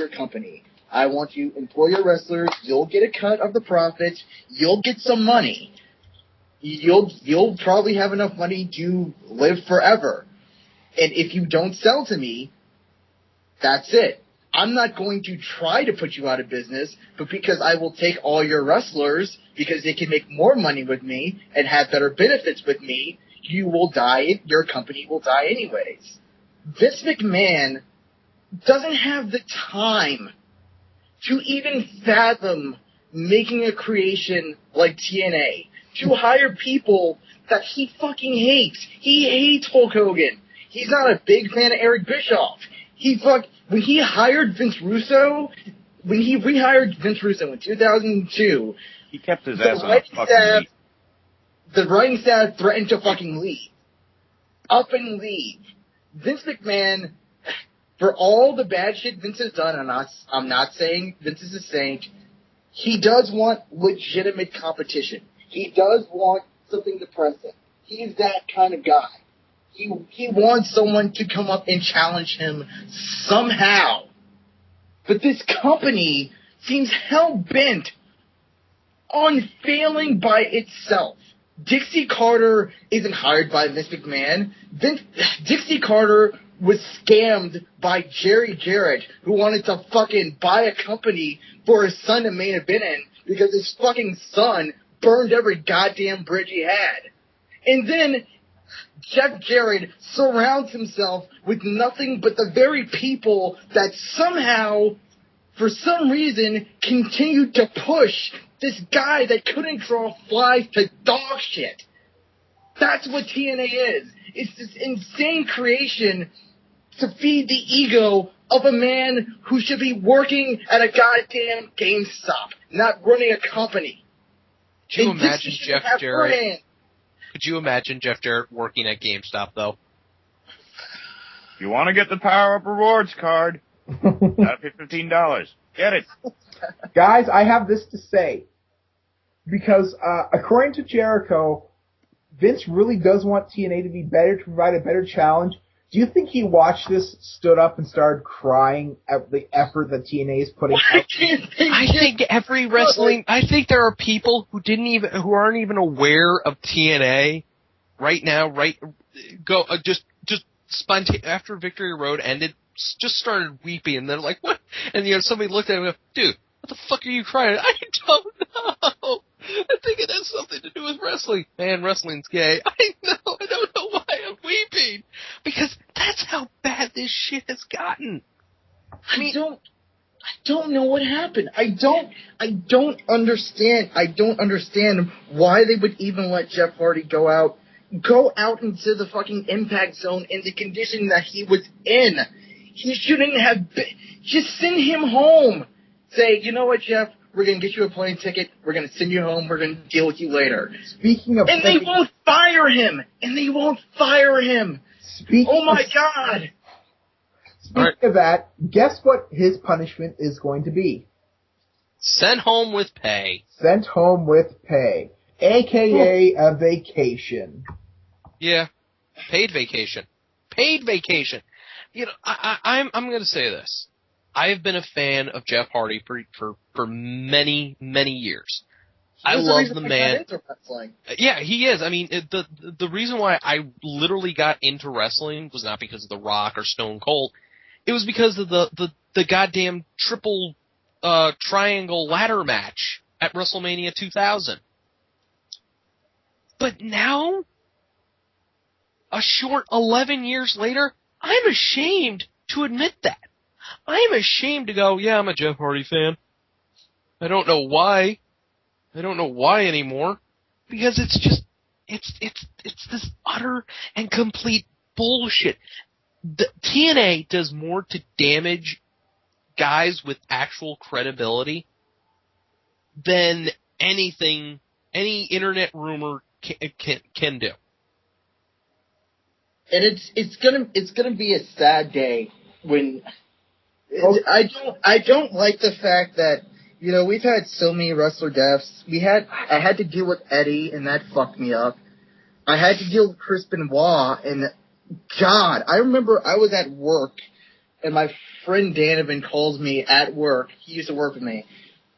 Speaker 3: company. I want you to employ your wrestlers. You'll get a cut of the profits. You'll get some money. You'll probably have enough money to live forever. And if you don't sell to me, that's it. I'm not going to try to put you out of business, but because I will take all your wrestlers, because they can make more money with me and have better benefits with me, you will die. Your company will die anyways." Vince McMahon doesn't have the time to even fathom making a creation like TNA, to hire people that he fucking hates. He hates Hulk Hogan. He's not a big fan of Eric Bischoff. When he hired Vince Russo, when he rehired Vince Russo in 2002,
Speaker 4: he kept his ass on a fucking leash.
Speaker 3: The writing staff threatened to fucking leave. Up and leave. Vince McMahon, for all the bad shit Vince has done, and I'm not saying Vince is a saint, he does want legitimate competition. He does want something to press him. He's that kind of guy. He wants someone to come up and challenge him somehow. But this company seems hell-bent on failing by itself. Dixie Carter isn't hired by Vince McMahon. Dixie Carter was scammed by Jerry Jarrett, who wanted to fucking buy a company for his son to main event in because his fucking son burned every goddamn bridge he had. And then Jeff Jarrett surrounds himself with nothing but the very people that somehow, for some reason, continued to push this guy that couldn't draw flies to dog shit. That's what TNA is. It's this insane creation to feed the ego of a man who should be working at a goddamn GameStop, not running a company.
Speaker 1: Could you imagine Jeff Jarrett? Could you imagine Jeff Jarrett working at GameStop, though?
Speaker 4: If you want to get the Power Up Rewards card, gotta pay $15. Get it.
Speaker 2: Guys, I have this to say. Because, according to Jericho, Vince really does want TNA to be better, to provide a better challenge. Do you think he watched this, stood up, and started crying at the effort that TNA is putting out?
Speaker 1: I think every wrestling. I think there are people who aren't even aware of TNA right now. After Victory Road ended, just started weeping, and they're like, "What?" And somebody looked at him and go, "Dude, what the fuck are you crying?" I don't know. I think it has something to do with wrestling. Man, wrestling's gay. I know. I don't know why I'm weeping. Because that's how bad this shit has gotten.
Speaker 3: I don't know what happened. I don't understand. I don't understand why they would even let Jeff Hardy go out into the fucking Impact Zone in the condition that he was in. He shouldn't have been. Just send him home. Say, you know what, Jeff? We're going to get you a plane ticket. We're going to send you home. We're going to deal with you later. And they won't fire him. Oh, my God.
Speaker 2: Speaking of that, guess what his punishment is going to be?
Speaker 1: Sent home with pay.
Speaker 2: Sent home with pay. A.K.A. a vacation.
Speaker 1: Yeah. Paid vacation. Paid vacation. You know, I'm going to say this. I have been a fan of Jeff Hardy for many, many years. I love the man. Yeah, he is. I mean, the reason why I literally got into wrestling was not because of The Rock or Stone Cold. It was because of the goddamn triple triangle ladder match at WrestleMania 2000. But now, a short 11 years later, I'm ashamed to admit that. I'm ashamed to go, yeah, I'm a Jeff Hardy fan. I don't know why. I don't know why anymore. Because it's this utter and complete bullshit. The TNA does more to damage guys with actual credibility than anything, any internet rumor can do.
Speaker 3: And it's gonna be a sad day when I don't like the fact that, you know, we've had so many wrestler deaths. I had to deal with Eddie, and that fucked me up. I had to deal with Chris Benoit, and God, I remember I was at work, and my friend Donovan calls me at work. He used to work with me,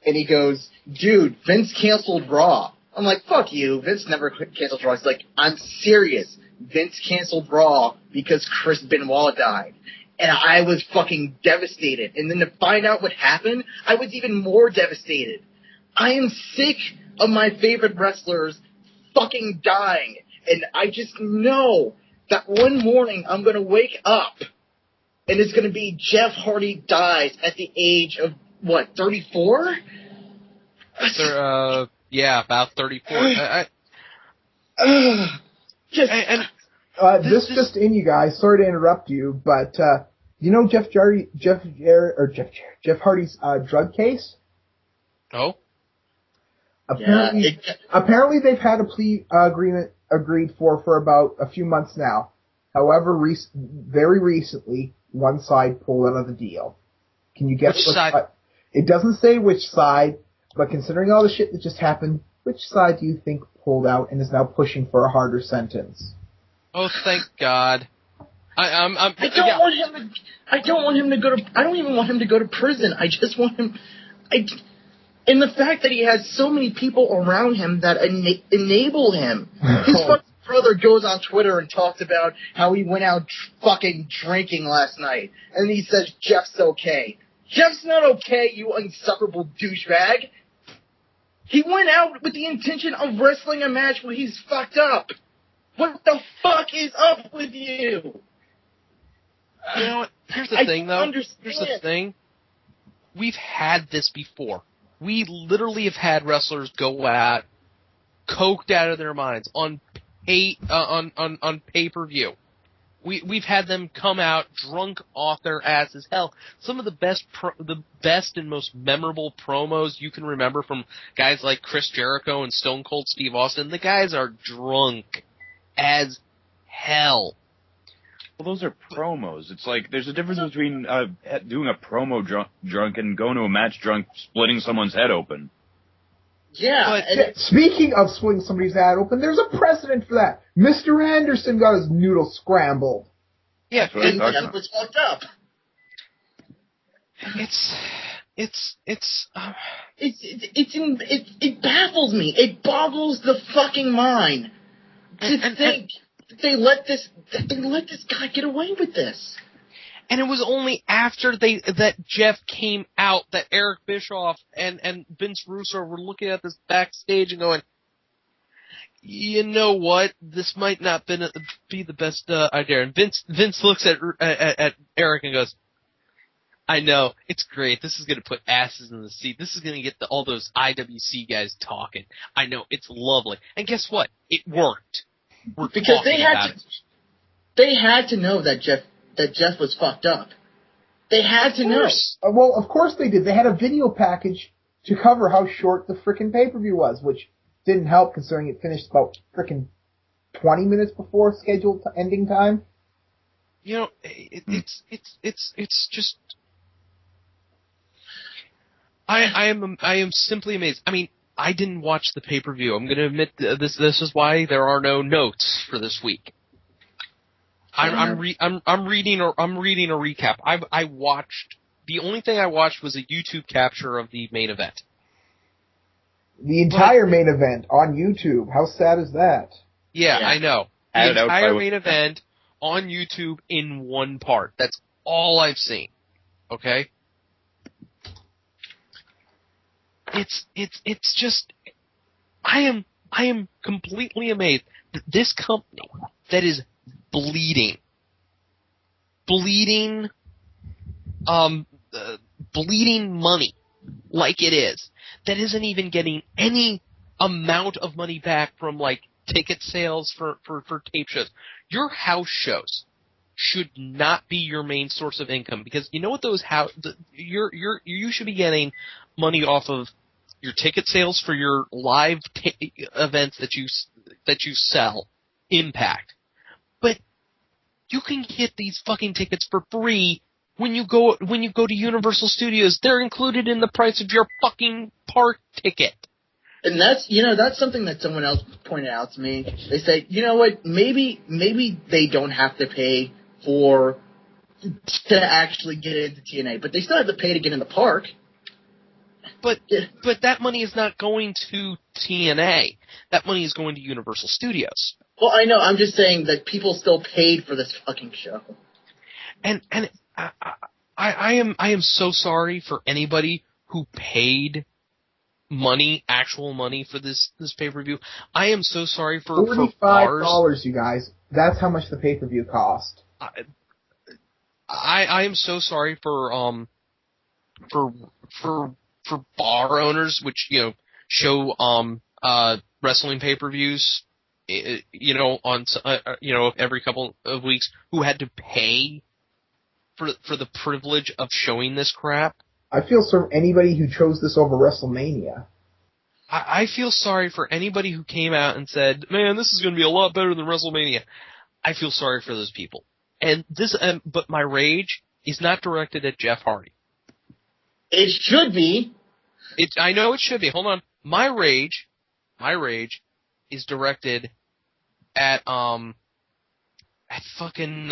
Speaker 3: and he goes, "Dude, Vince canceled Raw." I'm like, "Fuck you, Vince never canceled Raw." He's like, "I'm serious. Vince canceled Raw because Chris Benoit died." And I was fucking devastated. And then to find out what happened, I was even more devastated. I am sick of my favorite wrestlers fucking dying. And I just know that one morning I'm going to wake up and it's going to be Jeff Hardy dies at the age of, what, 34?
Speaker 1: Yeah, about 34.
Speaker 2: This just in, you guys. Sorry to interrupt you, but you know Jeff Hardy's drug case?
Speaker 1: Oh.
Speaker 2: Apparently they've had a plea agreement agreed for about a few months now. However, very recently, one side pulled out of the deal. Can you guess which side? It doesn't say which side, but considering all the shit that just happened, which side do you think pulled out and is now pushing for a harder sentence?
Speaker 1: Oh, thank God. I
Speaker 3: don't want him to go to. I don't even want him to go to prison. I just want him. And the fact that he has so many people around him that enable him. His fucking brother goes on Twitter and talks about how he went out fucking drinking last night, and he says Jeff's okay. Jeff's not okay, you insufferable douchebag. He went out with the intention of wrestling a match where he's fucked up. What the fuck is up with you?
Speaker 1: You know what? Here's the thing, though. Here's the thing. We've had this before. We literally have had wrestlers go out, coked out of their minds on pay-per-view. We've had them come out drunk off their asses. Hell, some of the best and most memorable promos you can remember from guys like Chris Jericho and Stone Cold Steve Austin. The guys are drunk as hell.
Speaker 4: Well, those are promos. It's like there's a difference between doing a promo drunk and going to a match drunk, splitting someone's head open.
Speaker 3: Yeah.
Speaker 2: Speaking of splitting somebody's head open, there's a precedent for that. Mr. Anderson got his noodles scrambled.
Speaker 1: Yeah,
Speaker 3: and Jeff was fucked up. It baffles me. It boggles the fucking mind to think they let this guy get away with this.
Speaker 1: And it was only after that Jeff came out that Eric Bischoff and Vince Russo were looking at this backstage and going, you know what? This might not be the best idea. And Vince looks at Eric and goes, I know, it's great. This is going to put asses in the seat. This is going to get all those IWC guys talking. I know, it's lovely. And guess what? It worked.
Speaker 3: Because they had to know that Jeff was fucked up. They had to know.
Speaker 2: Well, of course they did. They had a video package to cover how short the frickin' pay-per-view was, which didn't help considering it finished about frickin' 20 minutes before scheduled ending time.
Speaker 1: You know, it's just. I am simply amazed. I mean, I didn't watch the pay-per-view. I'm going to admit this is why there are no notes for this week. I'm reading a recap. I watched, the only thing I watched was a YouTube capture of the main event.
Speaker 2: The entire main event on YouTube. How sad is that?
Speaker 1: Yeah, I know. The entire main event on YouTube in one part. That's all I've seen. Okay? It's just, I am completely amazed that this company that is bleeding money like it is, that isn't even getting any amount of money back from like ticket sales for tape shows. Your house shows should not be your main source of income, because you know what you should be getting money off of your ticket sales for your live events that you sell, Impact. But you can get these fucking tickets for free when you go to Universal Studios. They're included in the price of your fucking park ticket.
Speaker 3: And that's something that someone else pointed out to me. They say, you know what, maybe they don't have to pay to actually get into TNA, but they still have to pay to get in the park.
Speaker 1: But that money is not going to TNA. That money is going to Universal Studios.
Speaker 3: Well, I know. I'm just saying that people still paid for this fucking show.
Speaker 1: And I am so sorry for anybody who paid actual money for this pay-per-view. I am so sorry for
Speaker 2: $45, you guys. That's how much the pay-per-view cost.
Speaker 1: I am so sorry for bar owners, which, you know, show wrestling pay-per-views, you know, on every couple of weeks, who had to pay for the privilege of showing this crap.
Speaker 2: I feel sorry for anybody who chose this over WrestleMania.
Speaker 1: I feel sorry for anybody who came out and said, "Man, this is going to be a lot better than WrestleMania." I feel sorry for those people. And but my rage is not directed at Jeff Hardy.
Speaker 3: It should be.
Speaker 1: I know it should be. Hold on. My rage is directed at fucking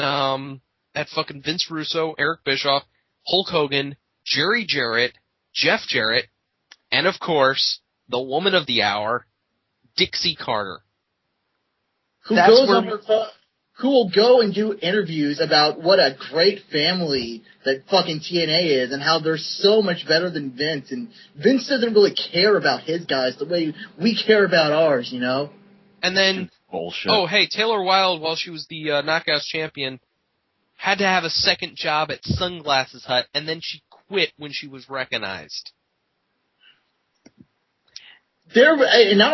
Speaker 1: Vince Russo, Eric Bischoff, Hulk Hogan, Jerry Jarrett, Jeff Jarrett, and of course, the woman of the hour, Dixie Carter.
Speaker 3: Who will go and do interviews about what a great family that fucking TNA is and how they're so much better than Vince. And Vince doesn't really care about his guys the way we care about ours, you know?
Speaker 1: And then,
Speaker 4: bullshit.
Speaker 1: Oh, hey, Taylor Wilde, while she was the Knockouts champion, had to have a second job at Sunglasses Hut, and then she quit when she was recognized.
Speaker 3: And not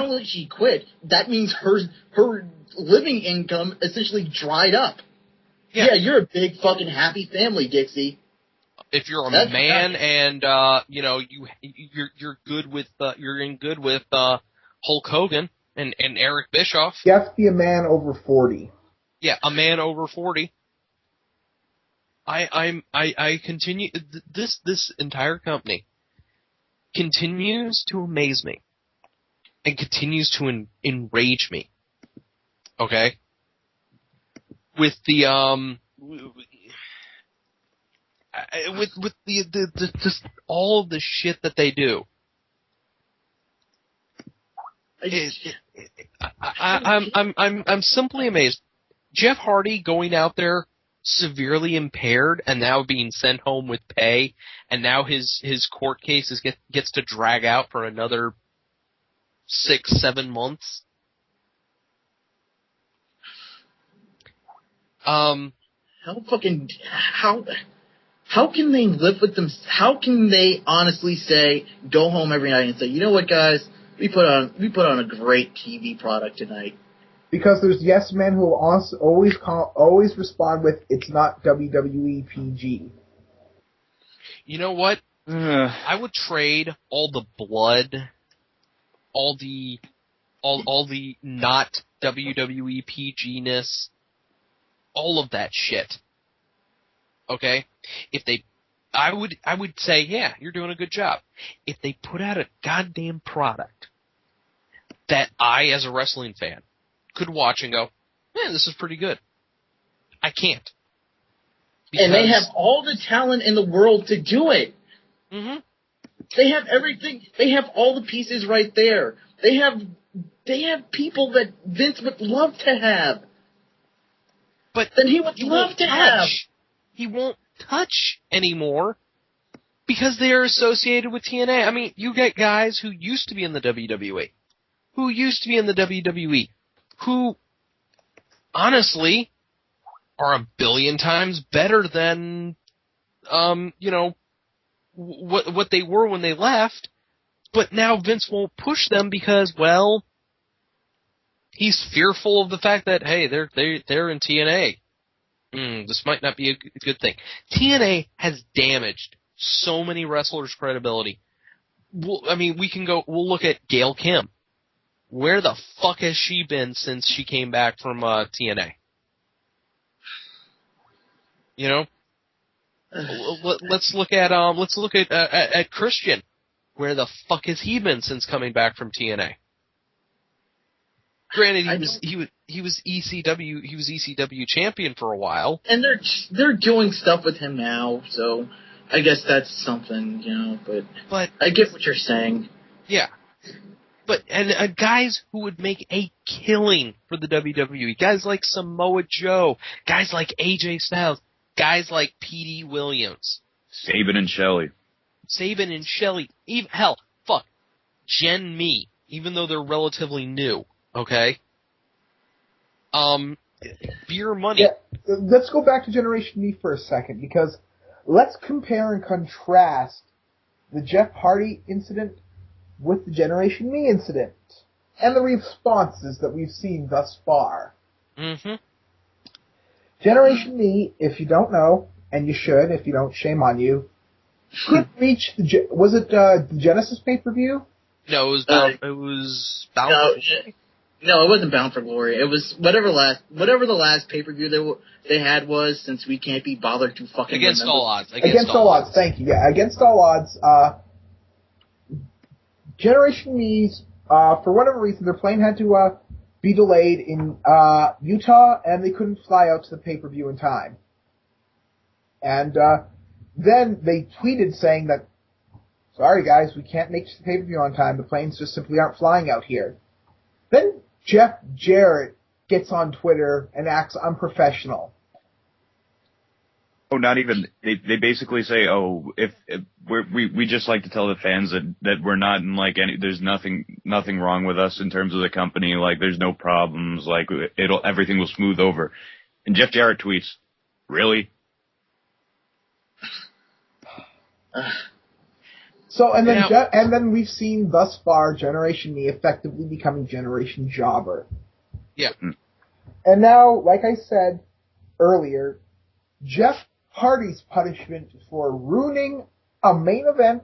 Speaker 3: only she quit, that means her living income essentially dried up.
Speaker 1: Yeah.
Speaker 3: Yeah, you're a big fucking happy family, Dixie.
Speaker 1: If you're a
Speaker 3: That's
Speaker 1: man
Speaker 3: right.
Speaker 1: and you're good with you're in good with Hulk Hogan and Eric Bischoff.
Speaker 2: You have to be a man over 40.
Speaker 1: Yeah, a man over 40. I continue this entire company continues to amaze me and continues to enrage me. Okay? With the with the just all of the shit that they do. I'm simply amazed. Jeff Hardy going out there severely impaired and now being sent home with pay, and now his court cases gets to drag out for another 6-7 months.
Speaker 3: How can they live with them? How can they honestly say, go home every night and say, you know what, guys, we put on a great TV product tonight?
Speaker 2: Because there's yes men who will always respond with, it's not WWE PG.
Speaker 1: You know what? I would trade all the blood, all the not WWE PG-ness, all of that shit. Okay? I would say, yeah, you're doing a good job. If they put out a goddamn product that I, as a wrestling fan, could watch and go, man, this is pretty good. I can't.
Speaker 3: And they have all the talent in the world to do it.
Speaker 1: Mm-hmm.
Speaker 3: They have everything. They have all the pieces right there. They have people that Vince would love to have.
Speaker 1: But
Speaker 3: then he would love to have.
Speaker 1: He won't touch anymore because they're associated with TNA. I mean, you get guys who used to be in the WWE, who honestly are a billion times better than what they were when they left. But now Vince won't push them because, well, he's fearful of the fact that, hey, they're in TNA. This might not be a good thing. TNA has damaged so many wrestlers' credibility. We'll look at Gail Kim. Where the fuck has she been since she came back from TNA? You know, let's look at Christian. Where the fuck has he been since coming back from TNA? Granted, he was ECW champion for a while,
Speaker 3: and they're doing stuff with him now. So I guess that's something, But I get what you're saying.
Speaker 1: Yeah. But guys who would make a killing for the WWE, guys like Samoa Joe, guys like AJ Styles, guys like P.D. Williams,
Speaker 4: Sabin and Shelley,
Speaker 1: even Jen Me, even though they're relatively new, okay? Beer Money.
Speaker 2: Yeah, let's go back to Generation Me for a second, because let's compare and contrast the Jeff Hardy incident with the Generation Me incident, and the responses that we've seen thus far.
Speaker 1: Mm-hmm.
Speaker 2: Generation Me, if you don't know, and you should, if you don't, shame on you, could reach was it the Genesis pay-per-view?
Speaker 1: No, it was Bound. It was Bound for Glory.
Speaker 3: No, it wasn't Bound for Glory. It was whatever the last pay-per-view they had was, since we can't be bothered to fucking
Speaker 1: Against
Speaker 3: remember.
Speaker 1: all odds.
Speaker 2: Against all odds. Thank you. Yeah, against all odds. Generation Me's, for whatever reason, their plane had to be delayed in Utah, and they couldn't fly out to the pay-per-view in time. And then they tweeted saying that, sorry guys, we can't make the pay-per-view on time. The planes just simply aren't flying out here. Then Jeff Jarrett gets on Twitter and acts unprofessional.
Speaker 4: Oh, not even. They basically say, oh, if we just like to tell the fans that we're not in there's nothing wrong with us in terms of the company. Like, there's no problems. Like, everything will smooth over. And Jeff Jarrett tweets, really?
Speaker 2: So, and then we've seen thus far Generation Me effectively becoming Generation Jobber.
Speaker 1: Yeah.
Speaker 2: And now, like I said earlier, Jeff Hardy's punishment for ruining a main event,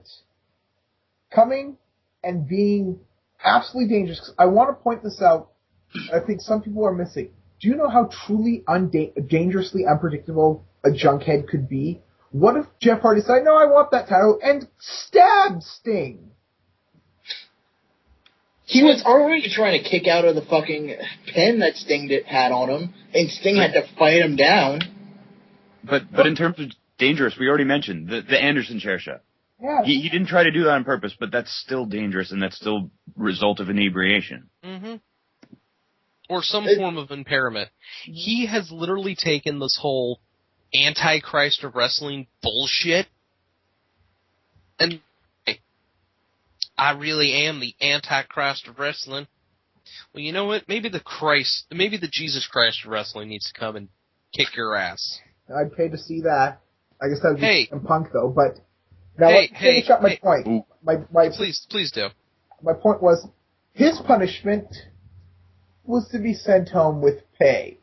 Speaker 2: coming and being absolutely dangerous. 'Cause I want to point this out. I think some people are missing. Do you know how truly dangerously unpredictable a junkhead could be? What if Jeff Hardy said, "No, I want that title," and stabbed Sting?
Speaker 3: He was already trying to kick out of the fucking pin that Sting had on him, and Sting had to fight him down.
Speaker 4: But in terms of dangerous, we already mentioned the Anderson chair shot.
Speaker 2: Yeah.
Speaker 4: He didn't try to do that on purpose, but that's still dangerous, and that's still result of inebriation.
Speaker 1: Mm-hmm. Or some form of impairment. He has literally taken this whole Antichrist of wrestling bullshit, and I really am the Antichrist of wrestling. Well, you know what? Maybe the Jesus Christ of wrestling needs to come and kick your ass.
Speaker 2: I'd pay to see that. I guess that would be some punk, though. But now let me finish up my point.
Speaker 1: Please do.
Speaker 2: My point was, his punishment was to be sent home with pay.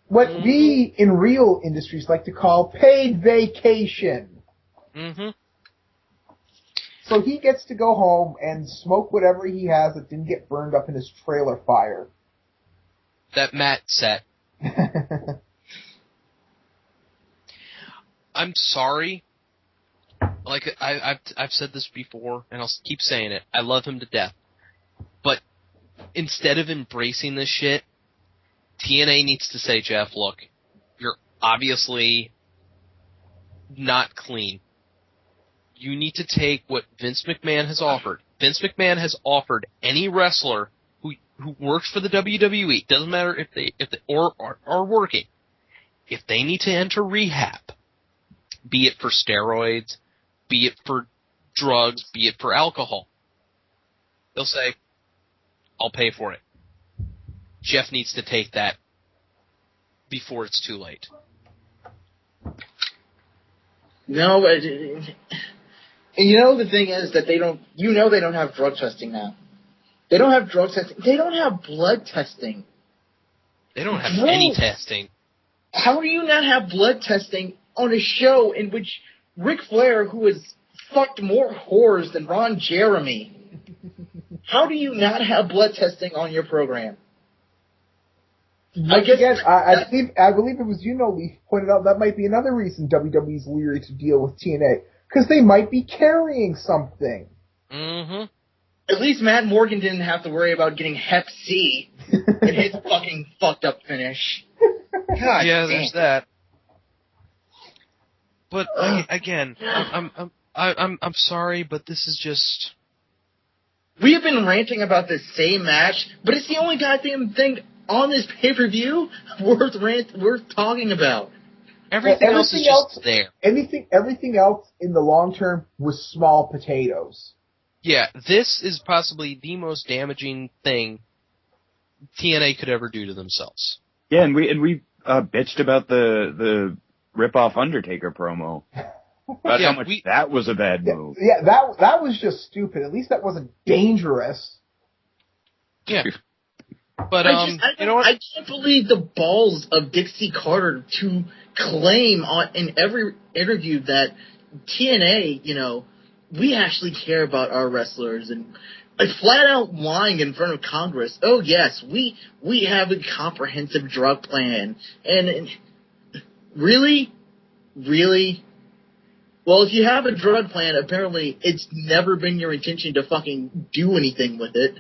Speaker 2: What we in real industries like to call paid vacation.
Speaker 1: Mm-hmm.
Speaker 2: So he gets to go home and smoke whatever he has that didn't get burned up in his trailer fire.
Speaker 1: That Matt set. I'm sorry. Like I've said this before, and I'll keep saying it. I love him to death. But instead of embracing this shit, TNA needs to say, Jeff, look, you're obviously not clean. You need to take what Vince McMahon has offered. Vince McMahon has offered any wrestler who works for the WWE, doesn't matter if they are working, if they need to enter rehab, be it for steroids, be it for drugs, be it for alcohol, they'll say, I'll pay for it. Jeff needs to take that before it's too late.
Speaker 3: No, but you know the thing is that they don't have drug testing now. They don't have drug testing. They don't have blood testing.
Speaker 1: They don't have any testing.
Speaker 3: How do you not have blood testing on a show in which Ric Flair, who has fucked more whores than Ron Jeremy, how do you not have blood testing on your program?
Speaker 2: I believe it was Leaf pointed out that might be another reason WWE's leery to deal with TNA, because they might be carrying something.
Speaker 1: Mm-hmm.
Speaker 3: At least Matt Morgan didn't have to worry about getting Hep C in his fucking fucked up finish. God
Speaker 1: yeah,
Speaker 3: damn.
Speaker 1: there's that. But again, I'm sorry, but this is just.
Speaker 3: We have been ranting about this same match, but it's the only goddamn thing on this pay-per-view worth talking about.
Speaker 1: Everything else is just there.
Speaker 2: Everything else in the long term was small potatoes.
Speaker 1: Yeah, this is possibly the most damaging thing TNA could ever do to themselves.
Speaker 4: Yeah, and we bitched about the rip-off Undertaker promo. About how much that was a bad move.
Speaker 2: Yeah, that was just stupid. At least that wasn't dangerous.
Speaker 1: Yeah. But
Speaker 3: you know what? I can't believe the balls of Dixie Carter to claim in every interview that TNA, we actually care about our wrestlers, and flat out lying in front of Congress. Oh yes, we have a comprehensive drug plan, and really. Well, if you have a drug plan, apparently it's never been your intention to fucking do anything with it.